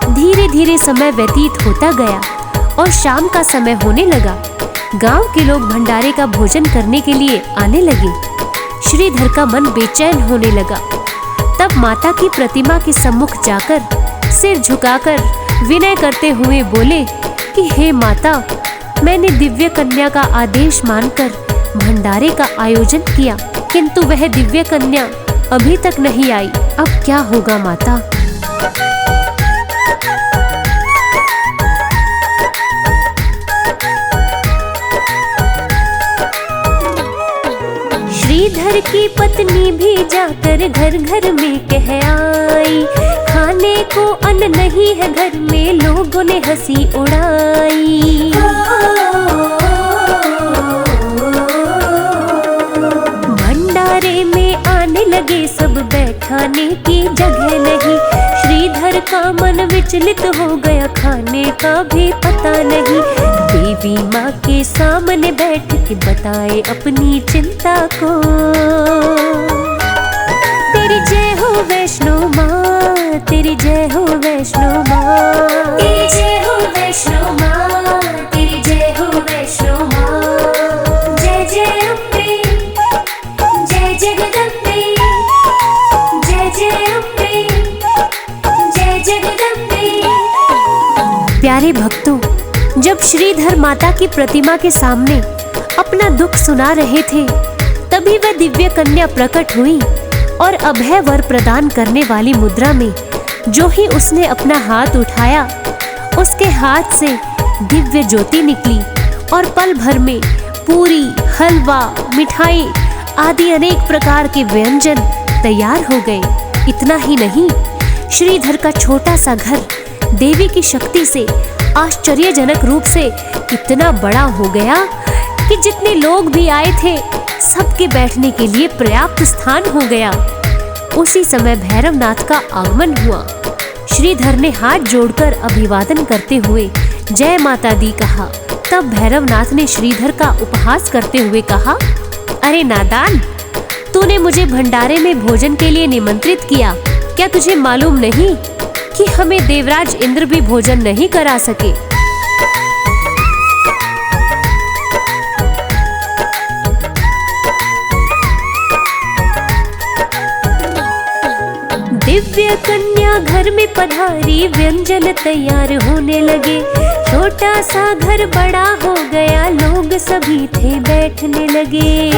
धीरे धीरे समय व्यतीत होता गया और शाम का समय होने लगा। गांव के लोग भंडारे का भोजन करने के लिए आने लगे। श्रीधर का मन बेचैन होने लगा। तब माता की प्रतिमा के सम्मुख जाकर सिर झुकाकर विनय करते हुए बोले कि हे माता, मैंने दिव्य कन्या का आदेश मानकर भंडारे का आयोजन किया, किंतु वह दिव्य कन्या अभी तक नहीं आई। अब क्या होगा माता? श्रीधर की पत्नी भी जाकर घर घर में कह आई, खाने को अन्न नहीं है घर में, लोगों ने हंसी उड़ाई। भंडारे में आने लगे सब, बैठाने की जगह नहीं। श्रीधर का मन विचलित हो गया, खाने का भी पता नहीं। देवी माँ के सामने बैठ के बताए अपनी चिंता को। तेरी जय हो वैष्णो माँ, तेरी जय हो वैष्णो माँ, तेरी जय हो वैष्णो माँ, तेरी जय हो वैष्णो माँ। जय जय अम्बे, जय जगदम्बे, जय जय अम्बे, जय जगदम्बे। प्यारे भक्तों, जब श्रीधर माता की प्रतिमा के सामने अपना दुख सुना रहे थे, तभी वह दिव्य कन्या प्रकट हुई और अभय वर प्रदान करने वाली मुद्रा में जो ही उसने अपना हाथ उठाया, उसके हाथ से दिव्य ज्योति निकली और पल भर में पूरी, हलवा, मिठाई आदि अनेक प्रकार के व्यंजन तैयार हो गए। इतना ही नहीं, श्रीधर का छोटा सा घर देवी की शक्ति से आश्चर्यजनक रूप से इतना बड़ा हो गया कि जितने लोग भी आए थे सबके बैठने के लिए पर्याप्त स्थान हो गया। उसी समय भैरवनाथ का आगमन हुआ। श्रीधर ने हाथ जोड़कर अभिवादन करते हुए जय माता दी कहा। तब तब भैरवनाथ ने श्रीधर का उपहास करते हुए कहा, अरे नादान, तूने मुझे भंडारे में भोजन के लिए निमंत्रित किया। क्या तुझे मालूम नहीं कि हमें देवराज इंद्र भी भोजन नहीं करा सके? दिव्य कन्या घर में पधारी, व्यंजन तैयार होने लगे। छोटा सा घर बड़ा हो गया, लोग सभी थे बैठने लगे।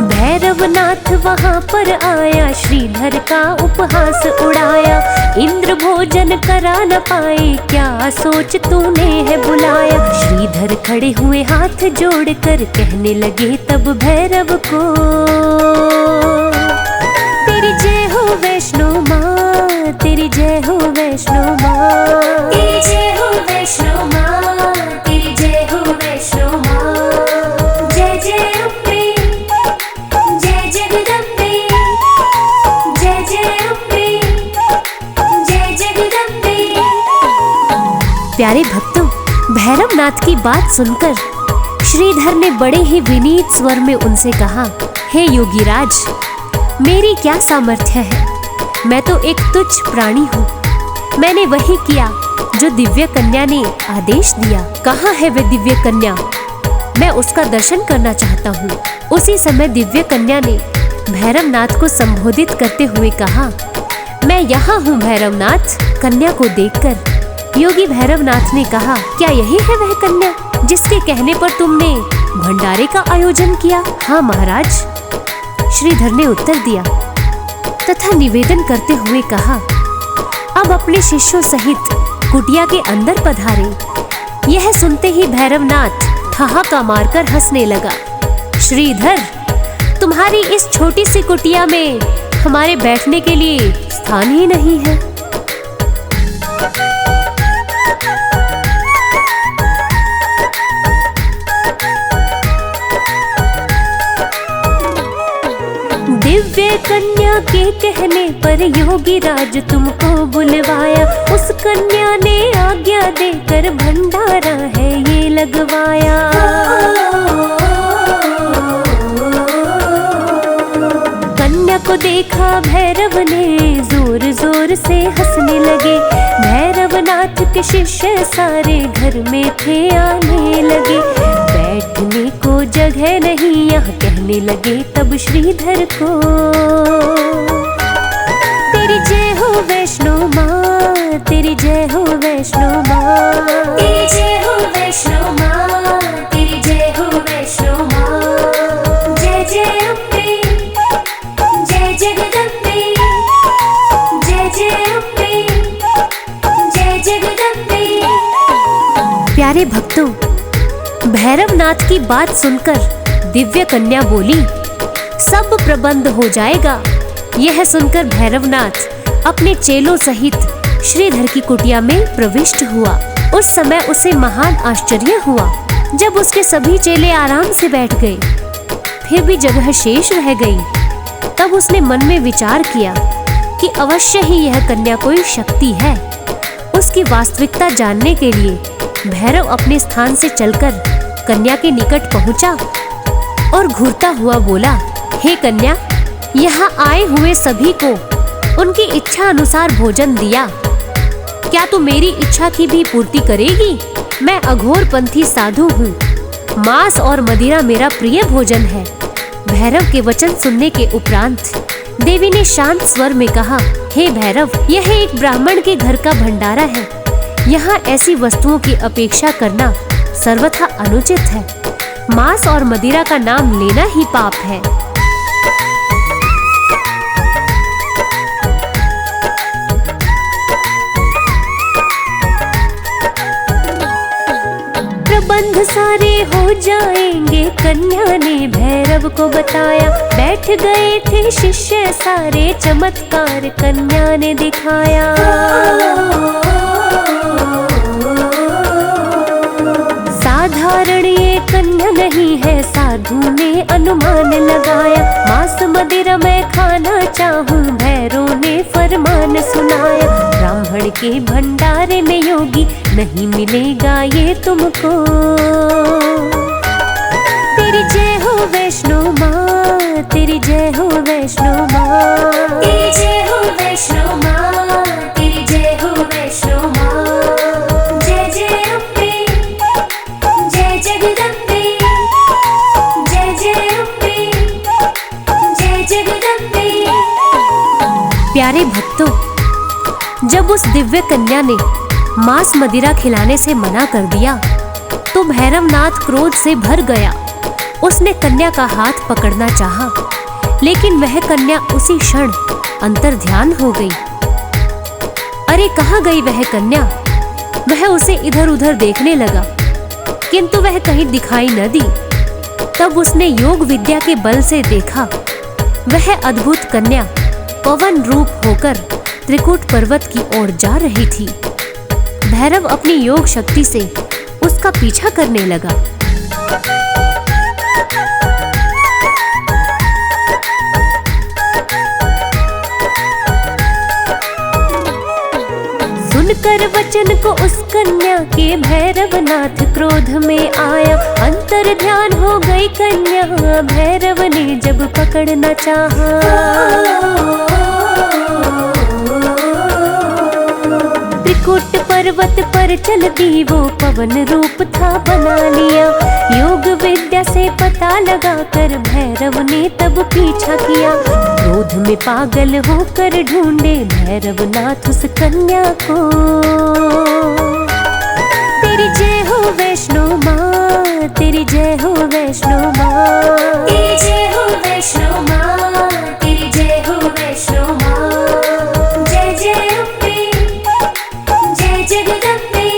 भैरवनाथ वहाँ पर आया, श्रीधर का उपहास उड़ाया। इंद्र भोजन करा न पाए, क्या सोच तूने है बुलाया। श्रीधर खड़े हुए हाथ जोड़कर कहने लगे तब भैरव को, तेरी जय हो वैष्णो माँ, तेरी जय हो वैष्णो माँ, तेरी जय हो वैष्णो माँ, तेरी जय हो वैष्णो माँ। जय जय अम्बे, जय जगदम्बे, जय जय अम्बे, जय जगदम्बे। प्यारे भक्तों, भैरवनाथ की बात सुनकर श्रीधर ने बड़े ही विनीत स्वर में उनसे कहा, हे योगीराज, मेरी क्या सामर्थ्य है? मैं तो एक तुच्छ प्राणी हूँ। मैंने वही किया जो दिव्य कन्या ने आदेश दिया। कहाँ है वे दिव्य कन्या? मैं उसका दर्शन करना चाहता हूँ। उसी समय दिव्य कन्या ने भैरवनाथ को संबोधित करते हुए कहा, मैं यहाँ हूँ भैरवनाथ। कन्या को देखकर योगी भैरवनाथ ने कहा, क्या यही है वह कन्या जिसके कहने पर तुमने भंडारे का आयोजन किया? हाँ महाराज, श्रीधर ने उत्तर दिया तथा निवेदन करते हुए कहा, अब अपने शिष्यों सहित कुटिया के अंदर पधारे। यह सुनते ही भैरवनाथ ठहाका मारकर हंसने लगा। श्रीधर, तुम्हारी इस छोटी सी कुटिया में हमारे बैठने के लिए स्थान ही नहीं है। दिव्य कन्या के कहने पर योगीराज तुमको बुलवाया। उस कन्या ने आज्ञा देकर भंडारा है ये लगवाया। कन्या को देखा भैरव ने जोर जोर से हंसने लगे। भैरवनाथ के शिष्य सारे घर में थे आने लगे। बैठने को जगह नहीं यहाँ कहने लगे तब श्रीधर को, तेरी जय हो वैष्णो माँ, तेरी जय हो वैष्णो माँ, तेरी जय हो वैष्णो माँ, तेरी जय हो वैष्णो माँ। जय जय अम्बे, जय जगदम्बे, जय जय अम्बे, जय जगदम्बे। प्यारे भक्तों, भैरवनाथ की बात सुनकर दिव्य कन्या बोली, सब प्रबंध हो जाएगा। यह सुनकर भैरवनाथ अपने चेलों सहित श्रीधर की कुटिया में प्रविष्ट हुआ। उस समय उसे महान आश्चर्य हुआ जब उसके सभी चेले आराम से बैठ गए, फिर भी जगह शेष रह गई। तब उसने मन में विचार किया कि अवश्य ही यह कन्या कोई शक्ति है। उसकी वास्तविकता जानने के लिए भैरव अपने स्थान से चलकर कन्या के निकट पहुंचा और घूरता हुआ बोला, हे कन्या, यहाँ आए हुए सभी को उनकी इच्छा अनुसार भोजन दिया। क्या तू मेरी इच्छा की भी पूर्ति करेगी? मैं अघोर पंथी साधु हूँ। मांस और मदिरा मेरा प्रिय भोजन है। भैरव के वचन सुनने के उपरांत देवी ने शांत स्वर में कहा, हे भैरव, यह एक ब्राह्मण के घर का भंडारा है। यहाँ ऐसी वस्तुओं की अपेक्षा करना सर्वथा अनुचित है। मांस और मदिरा का नाम लेना ही पाप है। प्रबंध सारे हो जाएंगे, कन्या ने भैरव को बताया। बैठ गए थे शिष्य सारे, चमत्कार कन्या ने दिखाया। साधारण ये कन्या नहीं है, साधु ने अनुमान लगाया। मांस मदिरा मैं खाना चाहूँ, भैरव ने फरमान सुनाया। ब्राह्मण के भंडारे में योगी, नहीं मिलेगा ये तुमको। तेरी जय हो वैष्णो माँ, तेरी जय हो वैष्णो माँ, तेरी जय हो वैष्णो माँ, तेरी जय हो वैष्णो माँ। जय जय अम्बे, जय जगदम्बे, जय जय अम्बे, जय जगदम्बे। प्यारे भक्तों, जब उस दिव्य कन्या ने मांस मदिरा खिलाने से मना कर दिया तो भैरवनाथ क्रोध से भर गया। उसने कन्या का हाथ पकड़ना चाहा, लेकिन वह कन्या उसी क्षण अंतर्ध्यान हो गई। अरे कहाँ गई वह कन्या? वह उसे इधर उधर देखने लगा, किंतु वह कहीं दिखाई न दी। तब उसने योग विद्या के बल से देखा, वह अद्भुत कन्या पवन रूप होकर त्रिकुट पर्वत की ओर जा रही थी। भैरव अपनी योग शक्ति से उसका पीछा करने लगा। सुनकर वचन को उस कन्या के भैरवनाथ क्रोध में आया। अंतर ध्यान हो गई कन्या, भैरव ने जब पकड़ना चाहा। त्रिकुट पर्वत पर चल दी वो पवन रूप था बना लिया। योग विद्या से पता लगा कर भैरव ने तब पीछा किया। क्रोध में पागल होकर ढूंढे भैरवनाथ उस कन्या को। तेरी जय हो वैष्णो माँ, तेरी जय हो वैष्णो माँ, तेरी जय हो वैष्णो माँ, तेरी जय हो वैष्णो माँ। जय जय अम्बे, जय जगदम्बे,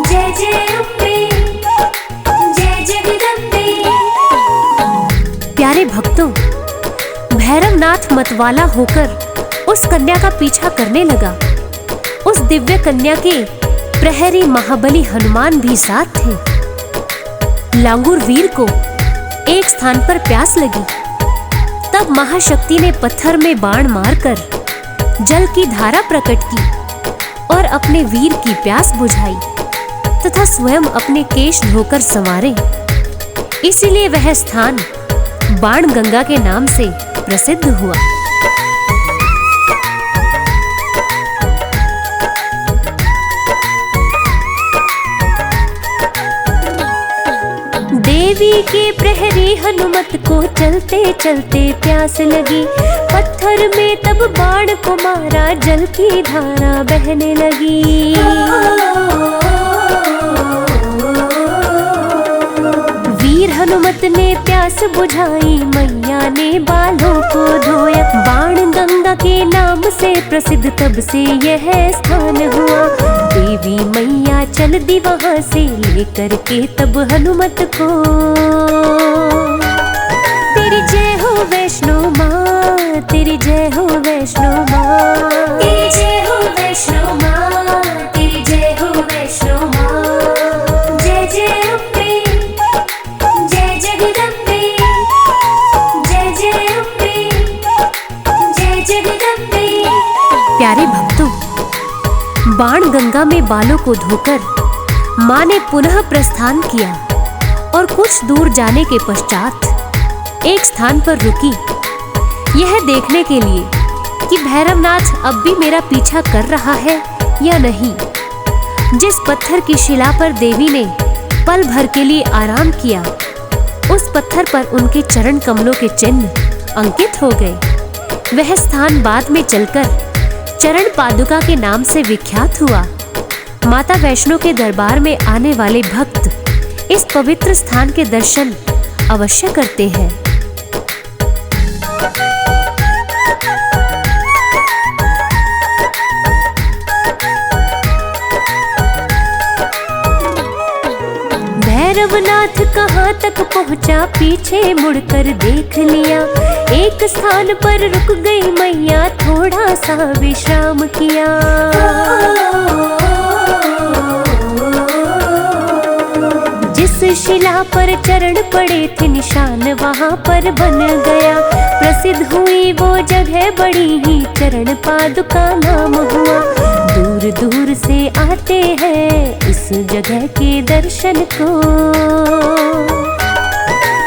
जय जय अम्बे, जय जगदम्बे। प्यारे भक्तों, भैरवनाथ मतवाला होकर उस कन्या का पीछा करने लगा। उस दिव्य कन्या के प्रहरी महाबली हनुमान भी साथ थे। लांगूर वीर को एक स्थान पर प्यास लगी। तब महाशक्ति ने पत्थर में बाण मारकर जल की धारा प्रकट की और अपने वीर की प्यास बुझाई तथा स्वयं अपने केश धोकर संवारे। इसीलिए वह स्थान बाण गंगा के नाम से प्रसिद्ध हुआ। देवी के प्रहरी हनुमत को चलते चलते प्यास लगी। पत्थर में तब बाण को मारा, जल की धारा बहने लगी। वीर हनुमत ने प्यास बुझाई, मैया ने बालों को धोया। बाण गंगा के नाम से प्रसिद्ध तब से यह स्थान हुआ। देवी मैया चल दी वहां से लेकर के तब हनुमत को। तेरी जय हो वैष्णो माँ, तेरी जय हो वैष्णो माँ, तेरी जय हो वैष्णो माँ, तेरी जय हो वैष्णो माँ। जय जय अम्बे, जय जगदम्बे, जय जय अम्बे, जय जगदम्बे। प्यारे भक्तों, बाण गंगा में बालों को धोकर माँ ने पुनः प्रस्थान किया और कुछ दूर जाने के पश्चात एक स्थान पर रुकी, यह देखने के लिए कि भैरवनाथ अब भी मेरा पीछा कर रहा है या नहीं। जिस पत्थर की शिला पर देवी ने पल भर के लिए आराम किया, उस पत्थर पर उनके चरण कमलों के चिन्ह अंकित हो गए। वह स्थान बाद में चलकर चरण पादुका के नाम से विख्यात हुआ। माता वैष्णो के दरबार में आने वाले भक्त इस पवित्र स्थान के दर्शन अवश्य करते हैं। भैरवनाथ कहाँ तक पहुँचा, पीछे मुड़कर देख लिया। एक स्थान पर रुक गई मैया, थोड़ा सा विश्राम किया। जिस शिला पर चरण पड़े थे निशान वहाँ पर बन गया। प्रसिद्ध हुई वो जगह बड़ी ही चरण पादुका नाम हुआ। दूर दूर से आते हैं इस जगह के दर्शन को।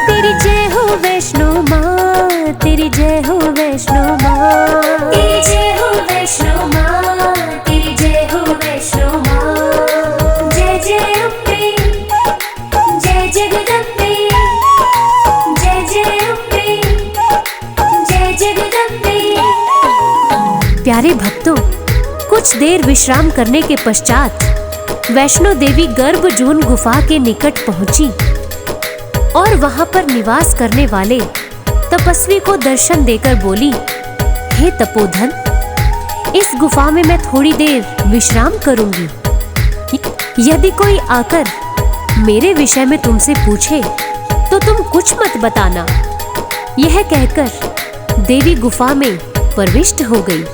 तेरी जय हो वैष्णो माँ, तेरी जय हो वैष्णो माँ, तेरी जय हो वैष्णो माँ, तेरी जय हो वैष्णो माँ। जय जय अम्बे, जय जगदम्बे, जय जय अम्बे, जय जगदम्बे। प्यारे भक्तों, कुछ देर विश्राम करने के पश्चात वैष्णो देवी गर्भजून गुफा के निकट पहुंची और वहां पर निवास करने वाले तपस्वी को दर्शन देकर बोली, हे तपोधन, इस गुफा में मैं थोड़ी देर विश्राम करूंगी। यदि कोई आकर मेरे विषय में तुमसे पूछे तो तुम कुछ मत बताना। यह कहकर देवी गुफा में प्रविष्ट हो गई।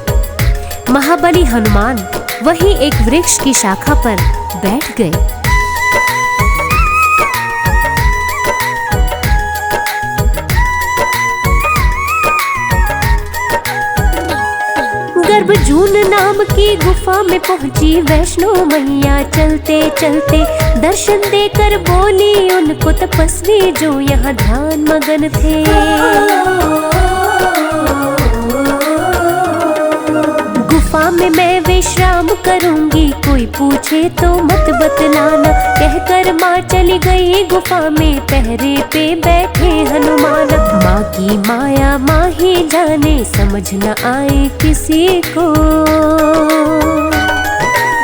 महाबली हनुमान वहीं एक वृक्ष की शाखा पर बैठ गए। गर्भजून नाम की गुफा में पहुंची वैष्णो मैया चलते चलते दर्शन देकर बोली उनको तपस्वी जो यहाँ ध्यान मगन थे। गुफा में मैं विश्राम करूंगी, कोई पूछे तो मत बतलाना। कहकर माँ चली गई गुफा में, पहरे पे बैठे हनुमान। माँ की माया माँ ही जाने, समझ न आए किसी को।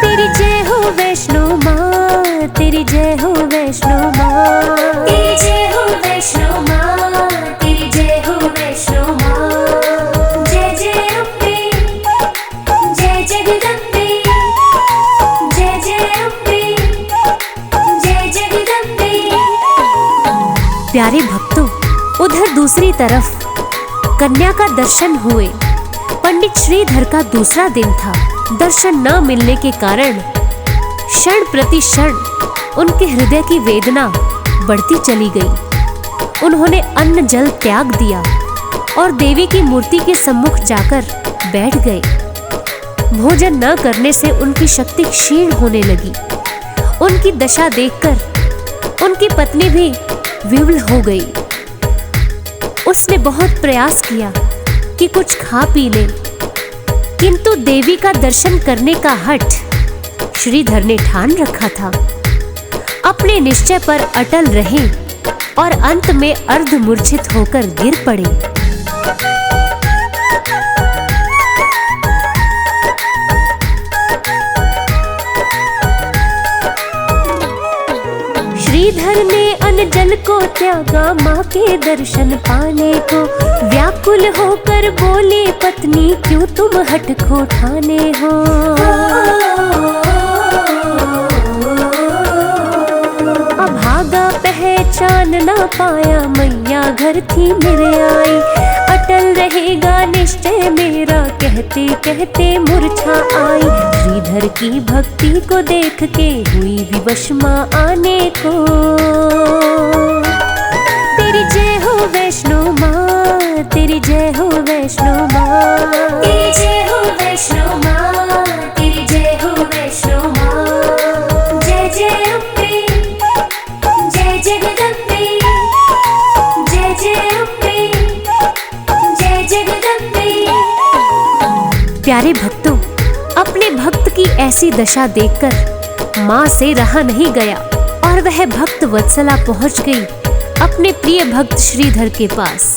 तेरी जय हो वैष्णो माँ, तेरी जय हो वैष्णो माँ, तेरी जय हो वैष्णो माँ, तेरी जय हो वैष्णो माँ। जय जय अम्बे, जय जगदम्बे, जय जय अम्बे, जय जगदम्बे। प्यारे भक्तों, उधर दूसरी तरफ कन्या का दर्शन हुए। पंडित श्रीधर का दूसरा दिन था। दर्शन न मिलने के कारण क्षण प्रति क्षण उनके हृदय की वेदना बढ़ती चली गई। उन्होंने अन्न जल त्याग दिया और देवी की मूर्ति के सम्मुख जाकर बैठ गए। भोजन न करने से उनकी शक्ति क्षीण होने लगी। उनकी दशा देखकर उनकी पत्नी भी विवल हो गई। उसने बहुत प्रयास किया कि कुछ खा पी ले, किंतु देवी का दर्शन करने का हठ श्रीधर ने ठान रखा था। अपने निश्चय पर अटल रहे और अंत में अर्धमूर्छित होकर गिर पड़े। श्रीधर ने अन्न जल को त्यागा माँ के दर्शन पाने को। व्याकुल होकर बोले पत्नी, क्यों तुम हठ को ठाने हो। अभागा पहचान ना पाया, मैया घर थी मेरे आई। अटल रहेगा निश्चय मेरा, कहते कहते मूर्छा आई। श्रीधर की भक्ति को देख के हुई विवश माँ आने को। तेरी जय हो वैष्णो माँ, तेरी जय हो वैष्णो माँ, तेरी जय हो वैष्णो माँ, तेरी जय हो वैष्णो माँ। जय जय अम्बे, जय जगदम्बे, जय जय अम्बे, जय जगदम्बे। प्यारे भक्तों, अपने भक्त की ऐसी दशा देखकर माँ से रहा नहीं गया और वह भक्त वत्सला पहुंच गई अपने प्रिय भक्त श्रीधर के पास।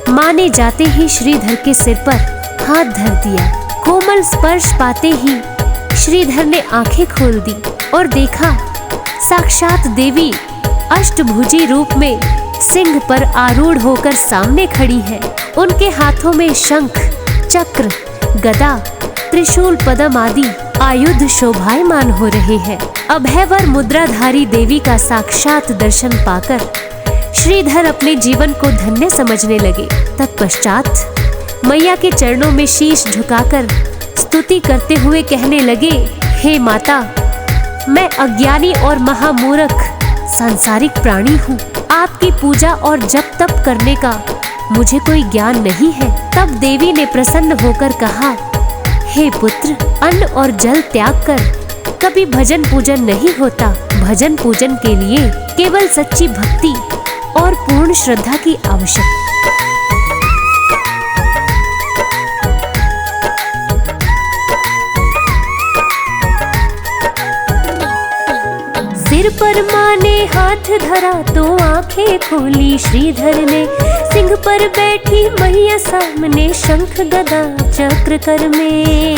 माँ ने जाते ही श्रीधर के सिर पर हाथ धर दिया। कोमल स्पर्श पाते ही श्रीधर ने आंखें खोल दी और देखा साक्षात देवी अष्टभुजी रूप में सिंह पर आरूढ़ होकर सामने खड़ी है। उनके हाथों में शंख, चक्र, गदा, त्रिशूल, पद्म आदि आयुध शोभायमान हो रहे हैं। अभयवर मुद्राधारी देवी का साक्षात दर्शन पाकर श्रीधर अपने जीवन को धन्य समझने लगे। तत्पश्चात मैया के चरणों में शीश झुकाकर स्तुति करते हुए कहने लगे, हे माता, मैं अज्ञानी और महामूर्ख सांसारिक प्राणी हूँ। आपकी पूजा और जप तप करने का मुझे कोई ज्ञान नहीं है। तब देवी ने प्रसन्न होकर कहा, हे पुत्र, अन्न और जल त्याग कर कभी भजन पूजन नहीं होता। भजन पूजन के लिए केवल सच्ची भक्ति और पूर्ण श्रद्धा की आवश्यकता। सिर पर माँ ने हाथ धरा तो आंखें खोली श्रीधर ने। सिंह पर बैठी मैया सामने, शंख गदा चक्र कर में।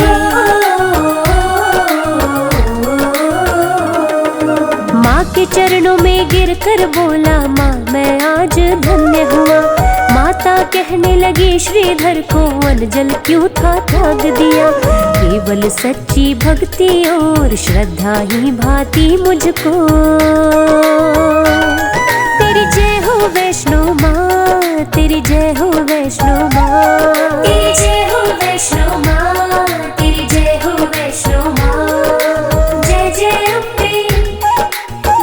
माँ के चरणों में गिरकर बोला, माँ मैं आज धन्य हुआ। माता कहने लगी श्रीधर को, अन्न जल क्यों था त्याग दिया। केवल सच्ची भक्ति और श्रद्धा ही भाती मुझको। तेरी जय हो वैष्णो माँ, तेरी जय हो वैष्णो माँ, तेरी जय हो वैष्णो माँ, तेरी जय हो वैष्णो माँ। जय जय अम्बे,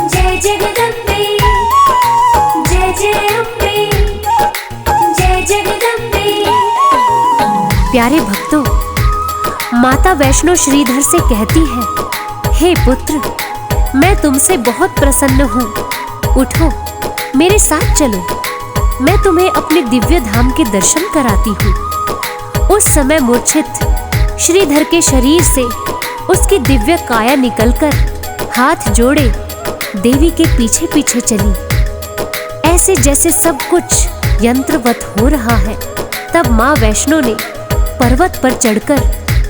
जय जगदम्बे, जय जय अम्बे, जय जगदम्बे। प्यारे भक्तों, माता वैष्णो श्रीधर से कहती है, हे पुत्र, मैं तुमसे बहुत प्रसन्न हूँ। उठो, मेरे साथ चलो, मैं तुम्हें अपने दिव्य धाम के दर्शन कराती हूँ। उस समय मूर्छित श्रीधर के शरीर से उसकी दिव्य काया निकलकर हाथ जोड़े देवी के पीछे पीछे चली, ऐसे जैसे सब कुछ यंत्रवत हो रहा है। तब माँ वैष्णो ने पर्वत पर चढ़कर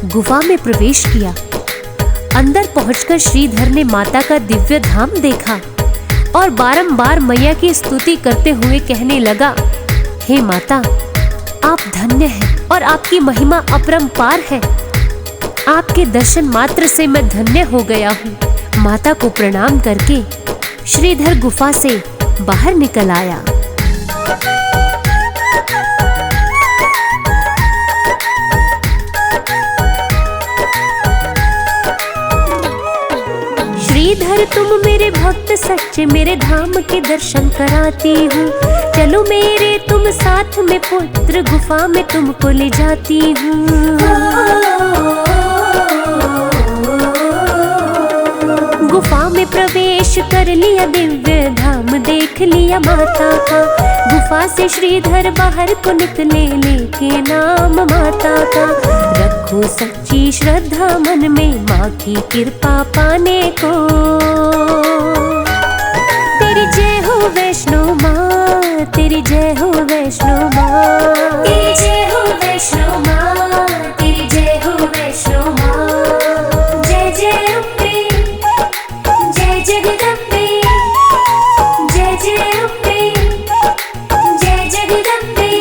गुफा में प्रवेश किया। अंदर पहुंचकर श्रीधर ने माता का दिव्य धाम देखा और बारंबार मैया की स्तुति करते हुए कहने लगा, हे माता, आप धन्य हैं और आपकी महिमा अपरंपार है। आपके दर्शन मात्र से मैं धन्य हो गया हूँ। माता को प्रणाम करके श्रीधर गुफा से बाहर निकल आया। श्रीधर तुम मेरे भक्त सच्चे, मेरे धाम के दर्शन कराती हूँ। चलो मेरे तुम साथ में पुत्र, गुफा में तुमको ले जाती हूँ। गुफा में प्रवेश कर लिया, दिव्य धाम देख लिया माता का। गुफा से श्रीधर बाहर को निकले, लेके नाम माता का। रखो सच्ची श्रद्धा मन में, माँ की कृपा पाने को। तेरी जय हो वैष्णो माँ, तेरी जय हो वैष्णो माँ, तेरी जय हो वैष्णो माँ, तेरी जय हो वैष्णो माँ। जय जय अम्बे, जय जगदम्बे, जय जय अम्बे, जय जगदम्बे।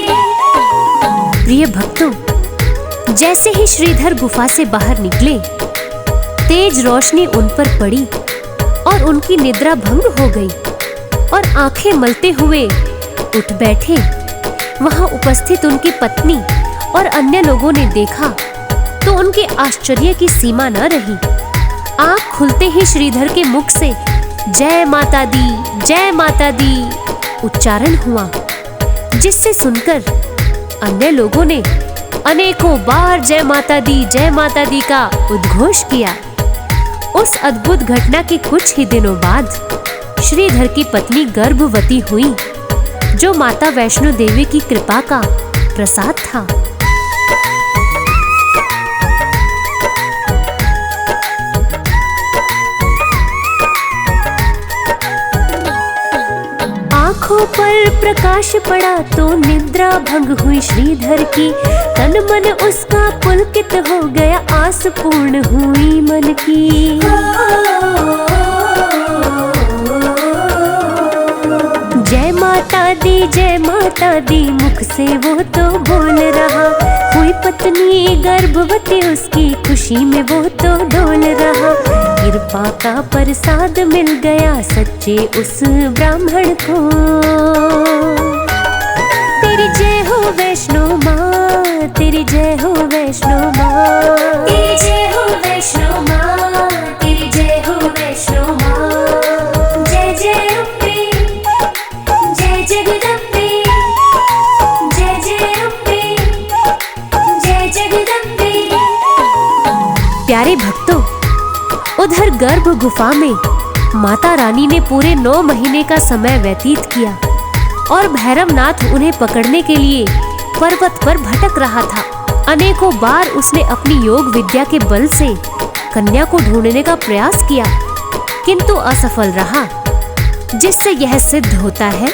प्रिय भक्तों, जैसे ही श्रीधर गुफा से बाहर निकले, तेज रोशनी उन पर पड़ी और उनकी निद्रा भंग हो गई और आंखें मलते हुए उठ बैठे। वहां उपस्थित उनकी पत्नी और अन्य लोगों ने देखा तो उनके आश्चर्य की सीमा न रही। आंख खुलते ही श्रीधर के मुख से जय माता दी, जय माता दी उच्चारण हुआ, जिससे सुनकर अन्य लोगों ने अनेकों बार जय माता दी का उद्घोष किया। उस अद्भुत घटना के कुछ ही दिनों बाद श्रीधर की पत्नी गर्भवती हुई, जो माता वैष्णो देवी की कृपा का प्रसाद था। आंखों पर प्रकाश पड़ा तो निद्रा भंग हुई श्रीधर की। तन मन उसका पुलकित हो गया, आस पूर्ण हुई मन की। जय माता दी मुख से वो तो बोल रहा। हुई पत्नी गर्भवती, उसकी खुशी में वो तो डोल रहा। कृपा का प्रसाद मिल गया सच्चे उस ब्राह्मण को। तेरी जय हो वैष्णो माँ, तेरी जय हो वैष्णो माँ, तेरी जय हो वैष्णो माँ, तेरी जय हो वैष्णो माँ। जय जय अम्बे, जय जगदम्बे, जय जय अम्बे, जय जगदम्बे। भक्तों, उधर गर्भ गुफा में माता रानी ने पूरे 9 महीने का समय व्यतीत किया और भैरवनाथ उन्हें पकड़ने के लिए पर्वत पर भटक रहा था। अनेकों बार उसने अपनी योग विद्या के बल से कन्या को ढूंढने का प्रयास किया, किंतु असफल रहा, जिससे यह सिद्ध होता है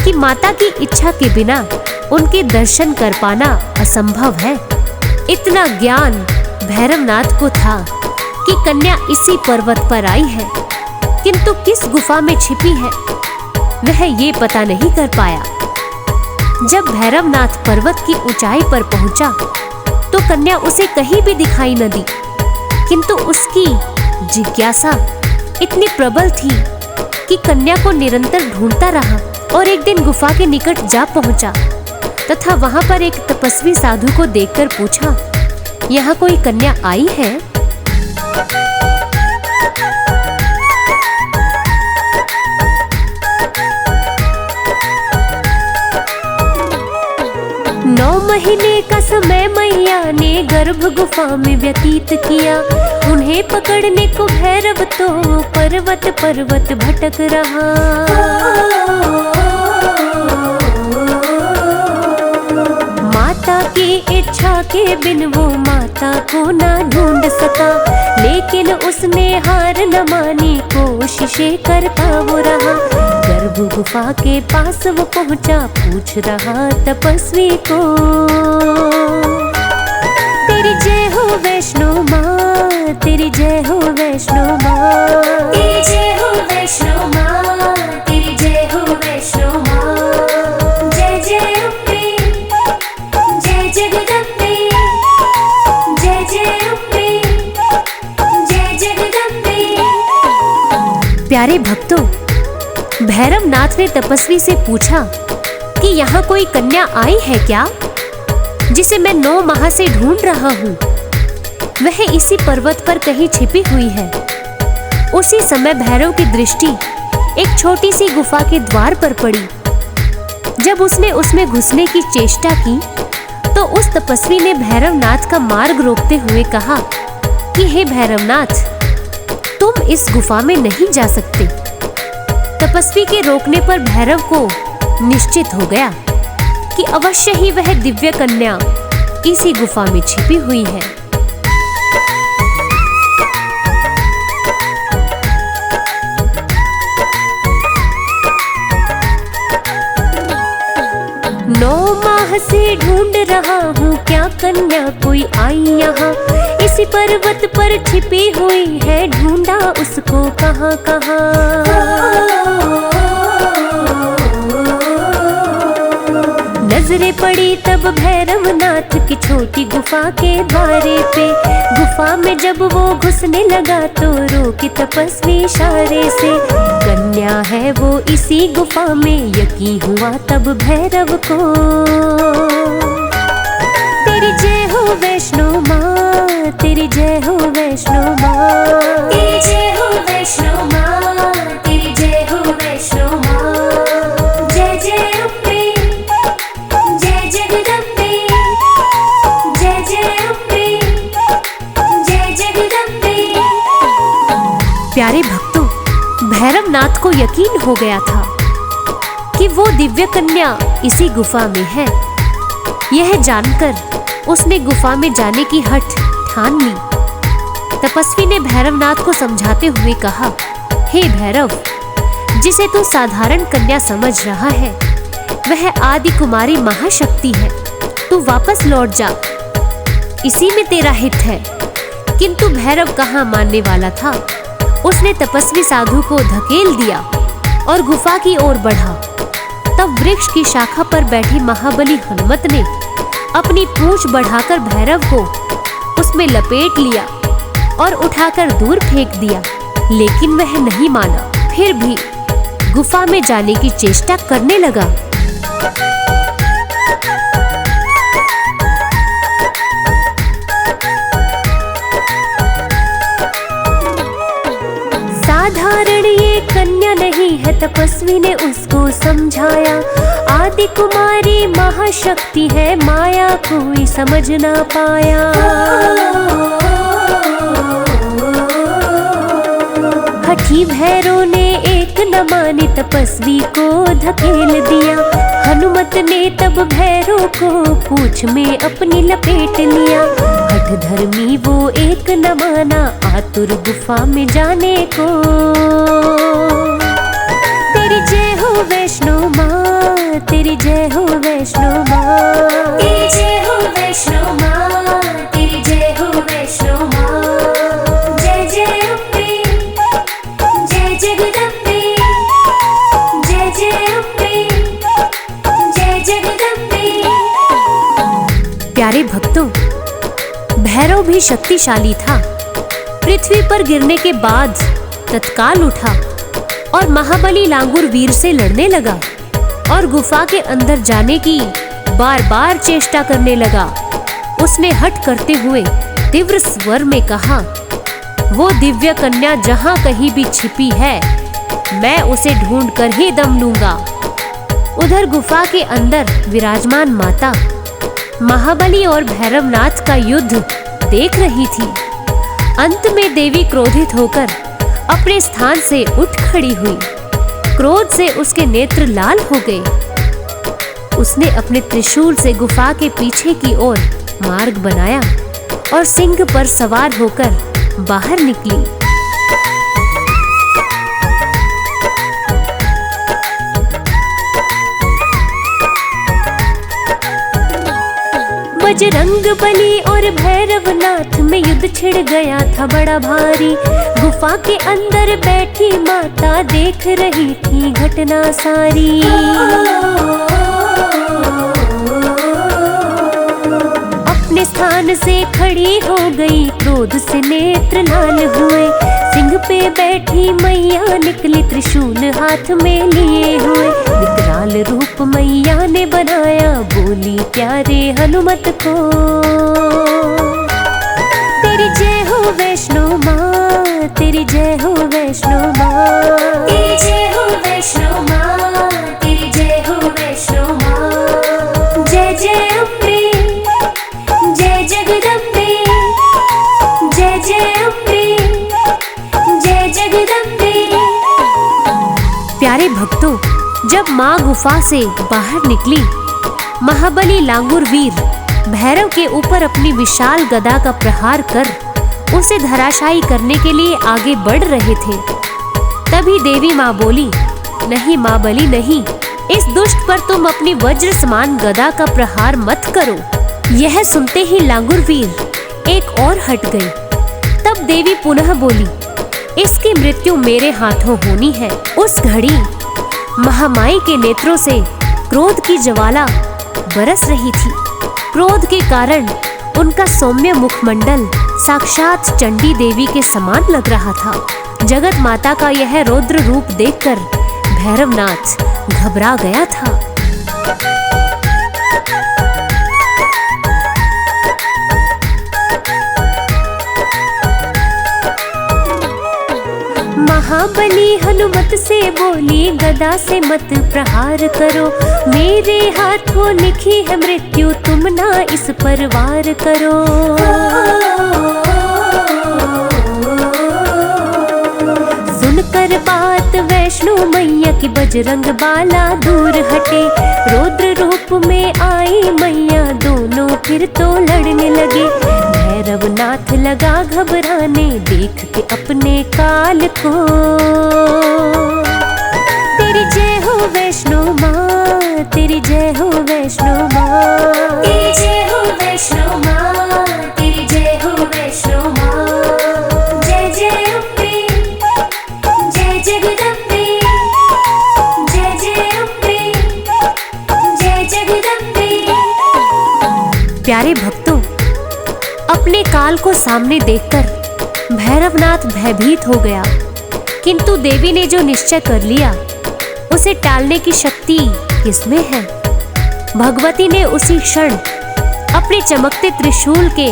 कि माता की इच्छा के बिना उनके दर्शन कर पाना असंभव है। इतना ज्ञान भैरवनाथ को था कि कन्या इसी पर्वत पर आई है, किंतु किस गुफा में छिपी है वह ये पता नहीं कर पाया। जब भैरवनाथ पर्वत की ऊंचाई पर पहुंचा तो कन्या उसे कहीं भी दिखाई न दी, किंतु उसकी जिज्ञासा इतनी प्रबल थी कि कन्या को निरंतर ढूंढता रहा और एक दिन गुफा के निकट जा पहुंचा तथा वहां पर एक तपस्वी साधु को देखकर पूछा, यहाँ कोई कन्या आई है? 9 महीने का समय मैया ने गर्भ गुफा में व्यतीत किया। उन्हें पकड़ने को भैरव तो पर्वत पर्वत भटक रहा। माता की इच्छा के बिन वो माता को ना ढूंढ सका, लेकिन उसने हार न मानी, कोशिशें करता वो रहा। गर्भ गुफा के पास वो पहुंचा, पूछ रहा तपस्वी को, तेरी जय हो वैष्णो माँ, तेरी जय हो वैष्णो माँ, तेरी जय हो वैष्णो माँ, तेरी जय हो वैष्णो माँ। जय जय अम्बे, जय जगदम्बे, जय जय अम्बे, जय जगदम्बे। प्यारे भक्तों, भैरवनाथ ने तपस्वी से पूछा कि यहाँ कोई कन्या आई है क्या, जिसे मैं 9 माह से ढूंढ रहा हूँ। वह इसी पर्वत पर कहीं छिपी हुई है। उसी समय भैरव की दृष्टि एक छोटी सी गुफा के द्वार पर पड़ी। जब उसने उसमें घुसने की चेष्टा की तो उस तपस्वी ने भैरवनाथ का मार्ग रोकते हुए कहा कि हे भैरवनाथ, तुम इस गुफा में नहीं जा सकते। तपस्वी के रोकने पर भैरव को निश्चित हो गया कि अवश्य ही वह दिव्य कन्या इसी गुफा में छिपी हुई है। नौ माह से ढूंढ रहा हूँ, क्या कन्या कोई आई यहाँ। इसी पर्वत पर छिपी हुई है, ढूंढा उसको कहाँ कहाँ। नजरें पड़ी तब भैरवनाथ की छोटी गुफा के द्वारे पे। गुफा में जब वो घुसने लगा तो रोकी तपस्वी इशारे से। कन्या है वो इसी गुफा में, यकीन हुआ तब भैरव को। तेरी जय हो वैष्णो माँ, तेरी जय हो वैष्णो माँ, तेरी जय हो वैष्णो माँ, तेरी जय हो वैष्णो माँ। जय जय अम्बे, जय जगदम्बे, जय जय अम्बे, जय जगदम्बे। प्यारे भक्तों, भैरवनाथ को यकीन हो गया था कि वो दिव्य कन्या इसी गुफा में है। यह जानकर उसने गुफा में जाने की हठ ठान ली। तपस्वी ने भैरवनाथ को समझाते हुए कहा, हे भैरव, जिसे तू साधारण कन्या समझ रहा है वह आदि कुमारी महाशक्ति है। तू वापस लौट जा, इसी में तेरा हित है। किंतु भैरव कहाँ मानने वाला था। उसने तपस्वी साधु को धकेल दिया और गुफा की ओर बढ़ा। तब वृक्ष की शाखा पर बैठी महाबली हनुमत ने अपनी पूंछ बढ़ाकर भैरव को उसमें लपेट लिया और उठाकर दूर फेंक दिया, लेकिन वह नहीं माना। फिर भी गुफा में जाने की चेष्टा करने लगा। साधारण ये कन्या नहीं है, तपस्वी ने उसको समझाया। आदि कुमारी महाशक्ति है, माया कोई समझ ना पाया। साथी भैरव ने एक न माने तपस्वी को धकेल दिया। हनुमत ने तब भैरव को पूंछ में अपनी लपेट लिया। हठ धर्मी वो एक न माना आतुर गुफा में जाने को। तेरी जय हो वैष्णो माँ, तेरी जय हो वैष्णो माँ, तेरी जय हो वैष्णो माँ, तेरी जय हो वैष्णो माँ। जय जय अम्बे, जय जगदम्बे, जय जय अम्बे, जय जगदम्बे। प्यारे भक्तों, भैरव भी शक्तिशाली था। पृथ्वी पर गिरने के बाद तत्काल उठा और महाबली लांगुर वीर से लड़ने लगा और गुफा के अंदर जाने की बार बार चेष्टा करने लगा। उसने हठ करते हुए तीव्र स्वर में कहा, वो दिव्य कन्या जहां कहीं भी छिपी है, मैं उसे ढूंढ कर ही दम लूंगा। उधर गुफा के अंदर विराजमान माता महाबली और भैरवनाथ का युद्ध देख रही थी। अंत में देवी क्रोधित होकर अपने स्थान से उठ खड़ी हुई। क्रोध से उसके नेत्र लाल हो गए। उसने अपने त्रिशूल से गुफा के पीछे की ओर मार्ग बनाया और सिंह पर सवार होकर बाहर निकली। बजरंग बली और भैरवनाथ में युद्ध छिड़ गया था बड़ा भारी। गुफा के अंदर बैठी माता देख रही थी घटना सारी। अपने स्थान से खड़ी हो गई, क्रोध से नेत्र लाल हुए। सिंह पे बैठी मैया निकली त्रिशूल हाथ में लिए हुए। विकराल रूप मैया ने बनाया, बोली प्यारे हनुमत को, तेरी जय हो वैष्णो माँ, तेरी जय हो वैष्णो माँ, तेरी जय हो वैष्णो माँ, तेरी जय हो वैष्णो माँ। जय जय अम्बे, जय जगदम्बे, जय जय अम्बे, जय जगदम्बे। प्यारे भक्तों, जब माँ गुफा से बाहर निकली, महाबली लांगुर वीर भैरव के ऊपर अपनी विशाल गदा का प्रहार कर उसे धराशायी करने के लिए आगे बढ़ रहे थे। तभी देवी माँ बोली, नहीं माँ बली नहीं, इस दुष्ट पर तुम अपनी वज्र समान गदा का प्रहार मत करो। यह सुनते ही लांगुर वीर एक और हट गई। तब देवी पुनः बोली, इसकी मृत्यु मेरे हाथों होनी है। उस घड़ी महामाई के नेत्रों से क्रोध की ज्वाला बरस रही थी। क्रोध के कारण उनका सौम्य मुखमंडल साक्षात चंडी देवी के समान लग रहा था। जगत माता का यह रौद्र रूप देखकर भैरवनाथ घबरा गया था। महाबली हनुमत से बोली, गदा से मत प्रहार करो, मेरे हाथों लिखी है मृत्यु, तुम ना इस पर वार करो। सुनकर बात वैष्णो मैया की बजरंग बाला दूर हटे। रौद्र रूप में आई मैया, दोनों फिर तो लड़ने लगे। भैरवनाथ लगा घबराने, देख के अपने काल को। तेरी जय हो वैष्णो माँ, तेरी जय हो वैष्णो माँ, तेरी जय हो वैष्णो माँ, तेरी जय हो वैष्णो माँ। जय जय अम्बे, जय जगदम्बे, जय जय अम्बे, जय जगदम्बे। प्यारे भक्तों, अपने काल को सामने देखकर भैरवनाथ भयभीत हो गया, किंतु देवी ने जो निश्चय कर लिया उसे टालने की शक्ति किसमें है। भगवती ने उसी क्षण अपने चमकते त्रिशूल के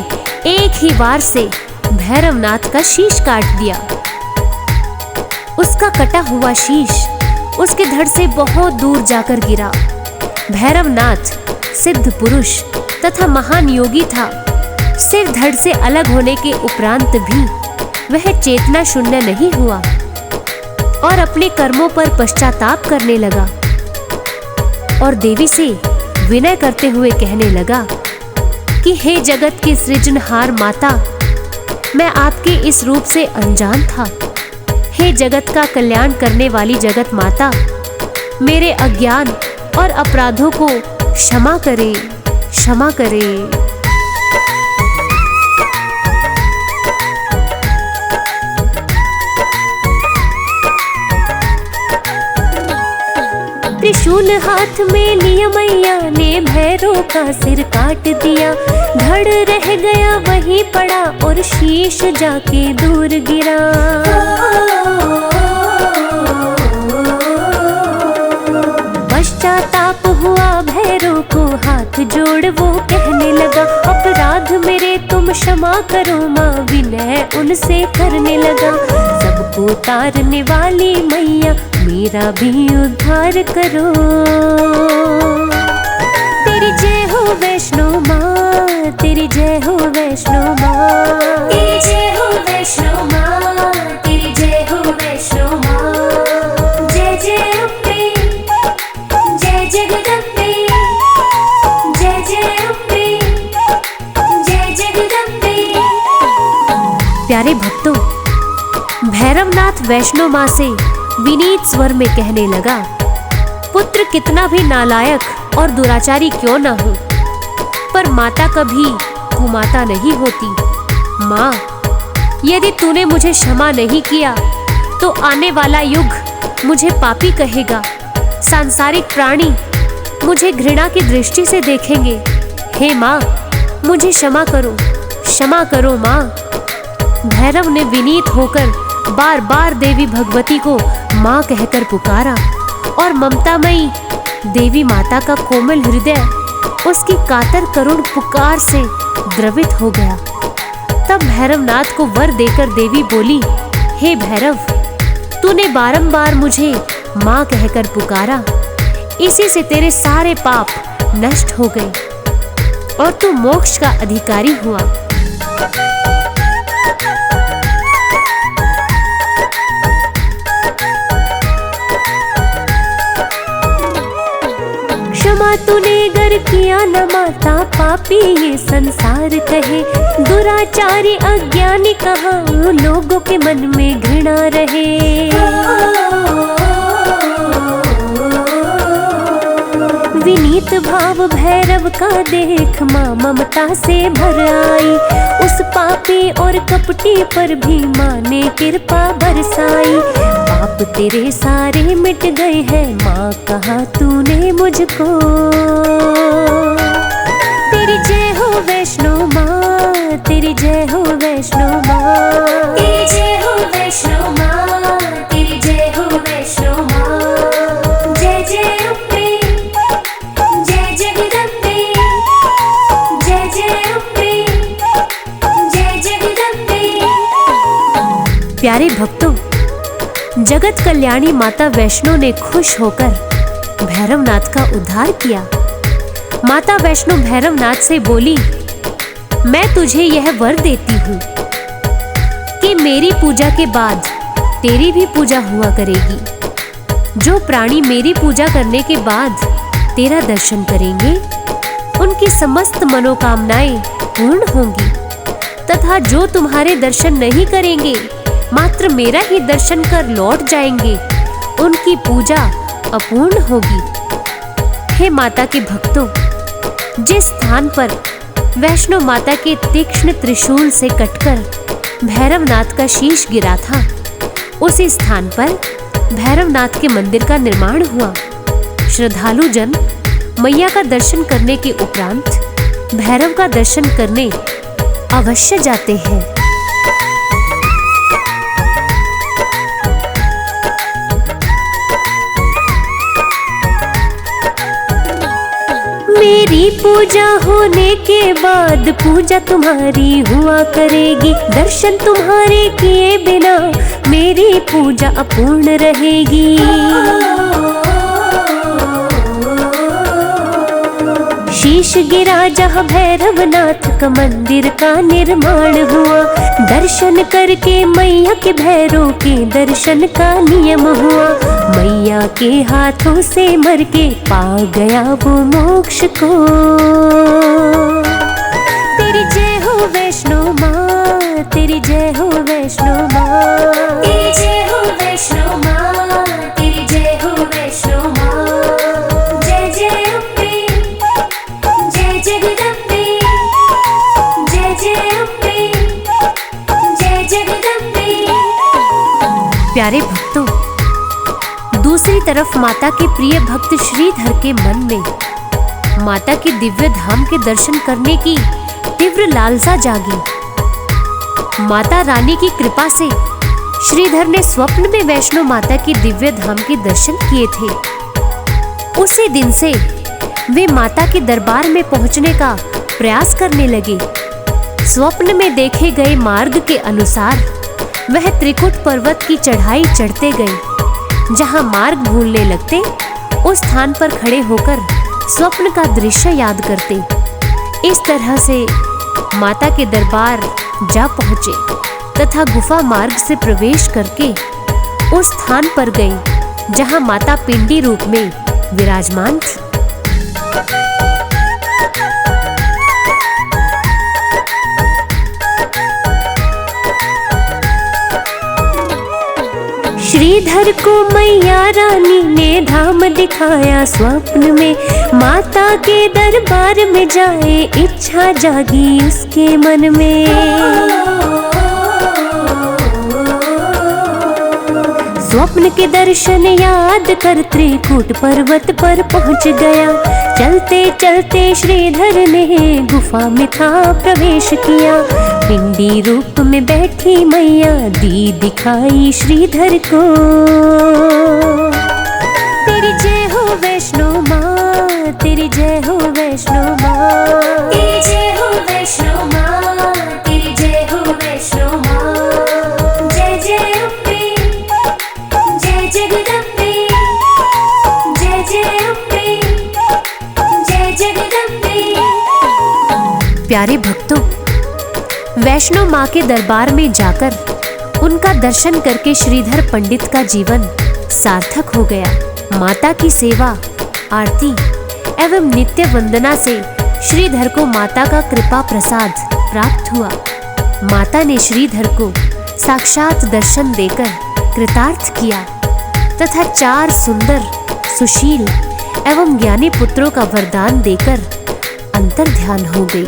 एक ही वार से भैरवनाथ का शीश काट दिया। उसका कटा हुआ शीश उसके धड़ से बहुत दूर जाकर गिरा। भैरवनाथ सिद्ध पुरुष तथा महान योगी था। सिर धड़ से अलग होने के उपरांत भी वह चेतना शून्य नहीं हुआ। और अपने कर्मों पर पश्चाताप करने लगा और देवी से विनय करते हुए कहने लगा कि हे जगत की सृजनहार माता, मैं आपके इस रूप से अनजान था। हे जगत का कल्याण करने वाली जगत माता, मेरे अज्ञान और अपराधों को क्षमा करे, क्षमा करे। त्रिशूल हाथ में लिया मैया ने भैरव का सिर काट दिया। धड़ रह गया वहीं पड़ा और शीश जाके दूर गिरा। पश्चाताप हुआ भैरव को हाथ जोड़ वो कहने लगा, अपराध मेरे तुम क्षमा करो माँ, विनय उनसे करने लगा। सबको तारने वाली मैया मेरा भी उद्धार करो। तेरी जय हो वैष्णो माँ, तेरी जय हो वैष्णो माँ, तेरी जय हो वैष्णो माँ, तेरी जय हो वैष्णो माँ। जय जय अम्बे, जय जगदम्बे, जय जय अम्बे, जय जगदम्बे। प्यारे भक्तों, भैरवनाथ वैष्णो माँ से विनीत स्वर में कहने लगा, पुत्र कितना भी नालायक और दुराचारी क्यों न हो, पर माता कभी कुमाता नहीं होती। माँ, यदि तूने मुझे क्षमा नहीं किया तो आने वाला युग मुझे पापी कहेगा। सांसारिक प्राणी मुझे घृणा की दृष्टि से देखेंगे। हे माँ, मुझे क्षमा करो माँ। भैरव ने विनीत होकर बार बार देवी भगवती को माँ कहकर पुकारा और ममतामयी देवी माता का कोमल हृदय उसकी कातर करुण पुकार से द्रवित हो गया। तब भैरवनाथ को वर देकर देवी बोली, हे भैरव, तूने बारंबार मुझे माँ कहकर पुकारा, इसी से तेरे सारे पाप नष्ट हो गए और तू मोक्ष का अधिकारी हुआ। क्षमा तूने गर किया न माता, पापी ये संसार कहे। दुराचारी अज्ञानी कहाँ लोगों के मन में घृणा रहे। विनीत भाव भैरव का देख माँ ममता से भर आई। उस पापी और कपटी पर भी माँ ने कृपा बरसाई। पाप तेरे सारे मिट गए हैं माँ, कहा तूने मुझको। तेरी जय हो वैष्णो माँ, तेरी जय हो वैष्णो माँ, तेरी जय हो वैष्णो माँ, तेरी जय हो वैष्णो माँ। जय जय अम्बे, जय जगदम्बे, जय जय अम्बे, जय जगदम्बे। प्यारे भक्तों, जगत कल्याणी माता वैष्णो ने खुश होकर भैरवनाथ का उद्धार किया। माता वैष्णो भैरवनाथ से बोली, मैं तुझे यह वर देती हूँ कि मेरी पूजा के बाद तेरी भी पूजा हुआ करेगी। जो प्राणी मेरी पूजा करने के बाद तेरा दर्शन करेंगे, उनकी समस्त मनोकामनाएं पूर्ण होंगी, तथा जो तुम्हारे दर्शन नहीं करेंगे, मात्र मेरा ही दर्शन कर लौट जाएंगे, उनकी पूजा अपूर्ण होगी। हे माता के भक्तों, जिस स्थान पर वैष्णो माता के तीक्ष्ण त्रिशूल से कटकर भैरवनाथ का शीश गिरा था, उसी स्थान पर भैरवनाथ के मंदिर का निर्माण हुआ। श्रद्धालु जन मैया का दर्शन करने के उपरांत भैरव का दर्शन करने अवश्य जाते हैं। मेरी पूजा होने के बाद पूजा तुम्हारी हुआ करेगी। दर्शन तुम्हारे किए बिना मेरी पूजा अपूर्ण रहेगी। शीश गिरा जहाँ भैरवनाथ का मंदिर का निर्माण हुआ। दर्शन करके मैया के भैरव के दर्शन का नियम हुआ। मैया के हाथों से मर के पा गया वो मोक्ष को। तेरी जय हो वैष्णो माँ, तेरी जय हो वैष्णो माँ, तेरी जय हो वैष्णो माँ, तेरी जय हो वैष्णो माँ। जय जय अम्बे, जय जगदम्बे, जय जय अम्बे, जय जगदम्बे। प्यारे भक्तों, दूसरी तरफ माता के प्रिय भक्त श्रीधर के मन में माता के दिव्य धाम के दर्शन करने की तीव्र लालसा जागी। माता रानी की कृपा से श्रीधर ने स्वप्न में वैष्णो माता की दिव्य धाम के दर्शन किए थे। उसी दिन से वे माता के दरबार में पहुंचने का प्रयास करने लगे। स्वप्न में देखे गए मार्ग के अनुसार वह त्रिकुट पर्वत की चढ़ाई चढ़ते गए। जहां मार्ग भूलने लगते, उस स्थान पर खड़े होकर स्वप्न का दृश्य याद करते। इस तरह से माता के दरबार जा पहुंचे तथा गुफा मार्ग से प्रवेश करके उस स्थान पर गए जहां माता पिंडी रूप में विराजमान थी। श्रीधर को मैया रानी ने धाम दिखाया स्वप्न में। माता के दरबार में जाए इच्छा जागी उसके मन में। स्वप्न के दर्शन याद कर त्रिकुट पर्वत पर पहुंच गया। चलते चलते श्रीधर ने गुफा में था प्रवेश किया। पिंडी रूप में बैठी मैया दी दिखाई श्रीधर को। तेरी जय हो वैष्णो माँ, तेरी जय हो वैष्णो माँ, तेरी जय हो वैष्णो माँ, तेरी जय हो वैष्णो माँ। जय जय अम्बे, जय जगदम्बे, जय जय अम्बे, जय जगदम्बे। प्यारे भक्तों, वैष्णो माँ के दरबार में जाकर उनका दर्शन करके श्रीधर पंडित का जीवन सार्थक हो गया। माता की सेवा, आरती एवं नित्य वंदना से श्रीधर को माता का कृपा प्रसाद प्राप्त हुआ। माता ने श्रीधर को साक्षात दर्शन देकर कृतार्थ किया तथा 4 सुंदर, सुशील एवं ज्ञानी पुत्रों का वरदान देकर अंतर्ध्यान हो गई।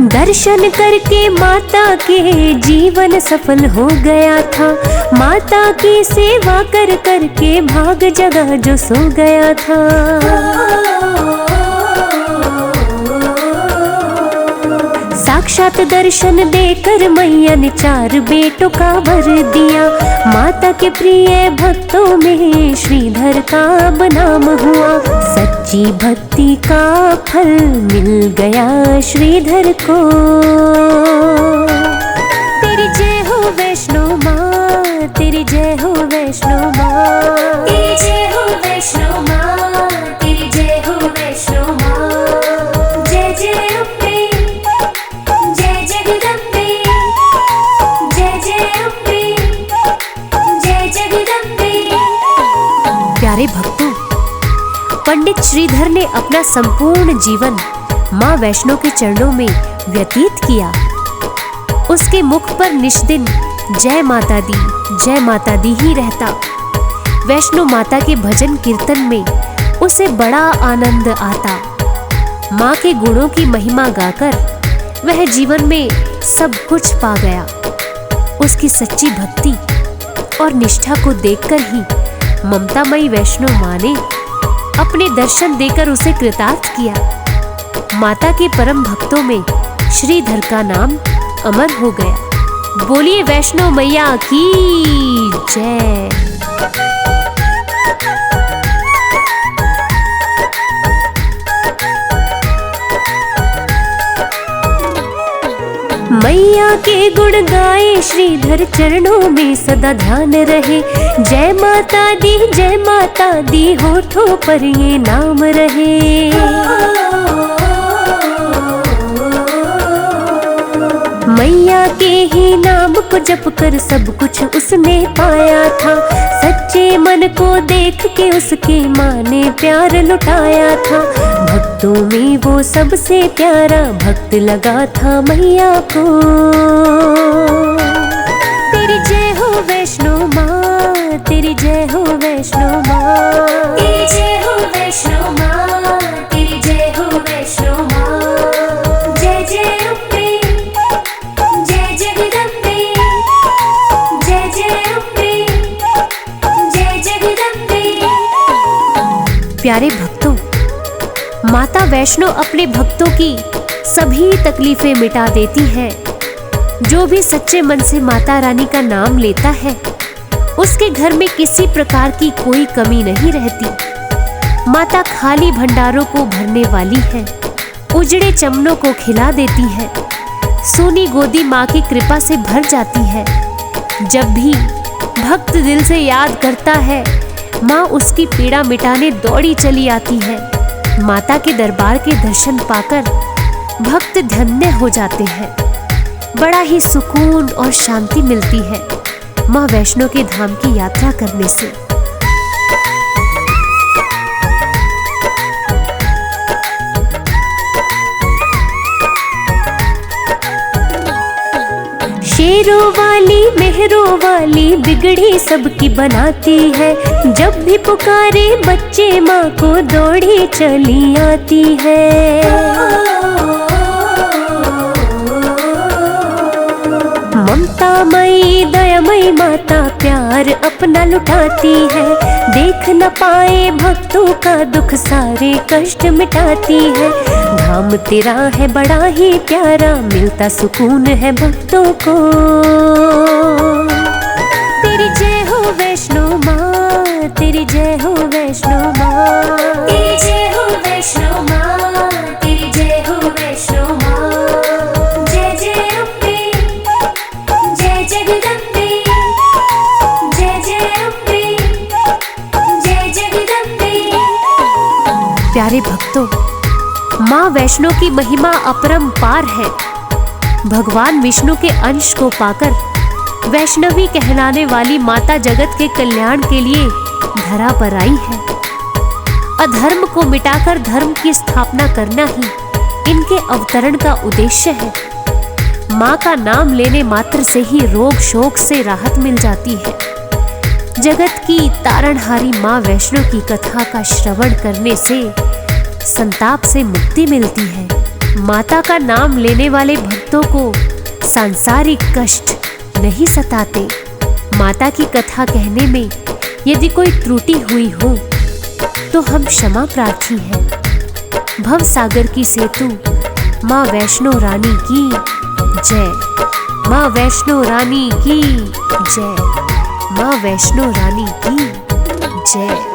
दर्शन करके माता के जीवन सफल हो गया था। माता की सेवा कर करके भाग जगह जो सो गया था। साक्षात दर्शन देकर मैया ने 4 बेटों का वर दिया। माता के प्रिय भक्तों में श्रीधर का बनाम हुआ। सच्ची भक्ति का फल मिल गया श्रीधर को। तेरी जय हो वैष्णो माँ, तेरी जय हो वैष्णो माँ, तेरी जय हो वैष्णो माँ, तेरी जय हो वैष्णो माँ। जय जय अम्बे, जय जगदम्बे, जय जय अम्बे, जय जगदम्बे। प्यारे भक्तों, पंडित श्रीधर ने अपना संपूर्ण जीवन माँ वैष्णो के चरणों में व्यतीत किया। उसके मुख पर निष्दिन जय माता दी ही रहता। वैष्णो माता के भजन कीर्तन में उसे बड़ा आनंद आता। माँ के गुणों की महिमा गाकर वह जीवन में सब कुछ पा गया। उसकी सच्ची भक्ति और निष्ठा को देखकर ही ममतामयी वैष्णो माँ ने अपने दर्शन देकर उसे कृतार्थ किया। माता के परम भक्तों में श्रीधर का नाम अमर हो गया। बोलिए वैष्णो मैया की जय। मैया के गुण गाए श्रीधर चरणों में सदा ध्यान रहे। जय माता दी होठों पर ये नाम रहे। मैया के ही नाम को जप कर सब कुछ उसने पाया था। सच्चे मन को देख के उसके माँ ने प्यार लुटाया था। भक्तों में वो सबसे प्यारा भक्त लगा था मैया को। तेरी जय हो वैष्णो माँ, तेरी जय हो वैष्णो माँ, तेरी जय हो वैष्णो माँ, तेरी जय हो वैष्णो माँ। जय जय अम्बे, जय जगदम्बे, जय जय अम्बे, जय जगदम्बे। प्यारे भक्तों, माता वैष्णो अपने भक्तों की सभी तकलीफें मिटा देती है। जो भी सच्चे मन से माता रानी का नाम लेता है उसके घर में किसी प्रकार की कोई कमी नहीं रहती। माता खाली भंडारों को भरने वाली है, उजड़े चमनों को खिला देती है। सोनी गोदी माँ की कृपा से भर जाती है। जब भी भक्त दिल से याद करता है माँ उसकी पीड़ा मिटाने दौड़ी चली आती है। माता के दरबार के दर्शन पाकर भक्त धन्य हो जाते हैं। बड़ा ही सुकून और शांति मिलती है माँ वैष्णो के धाम की यात्रा करने से। शेरों वाली मेहरों वाली बिगड़ी सबकी बनाती है। जब भी पुकारे बच्चे माँ को दौड़ी चली आती है। ममतामयी दयामयी माता प्यार अपना लुटाती है। देख न पाए भक्तों का दुख सारे कष्ट मिटाती है। धाम तेरा है बड़ा ही प्यारा, मिलता सुकून है भक्तों को। तेरी जय हो वैष्णो माँ, तेरी जय हो वैष्णो माँ, तेरी जय हो वैष्णो माँ, तेरी जय हो वैष्णो माँ। जय जय अम्बे, जय जगदम्बे, जय जय अम्बे, जय जगदम्बे। प्यारे भक्तों, माँ वैष्णो की महिमा अपरंपार है। भगवान विष्णु के अंश को पाकर वैष्णवी कहलाने वाली माता जगत के कल्याण के लिए धरा पर आई है। अधर्म को मिटाकर धर्म की स्थापना करना ही इनके अवतरण का उद्देश्य है। माँ का नाम लेने मात्र से ही रोग शोक से राहत मिल जाती है। जगत की तारणहारी माँ वैष्णो की कथा का श्रवण करने से संताप से मुक्ति मिलती है। माता का नाम लेने वाले भक्तों को सांसारिक कष्ट नहीं सताते। माता की कथा कहने में यदि कोई त्रुटि हुई हो तो हम क्षमा प्रार्थी हैं। भव सागर की सेतु माँ वैष्णो रानी की जय। माँ वैष्णो रानी की जय। माँ वैष्णो रानी की जय।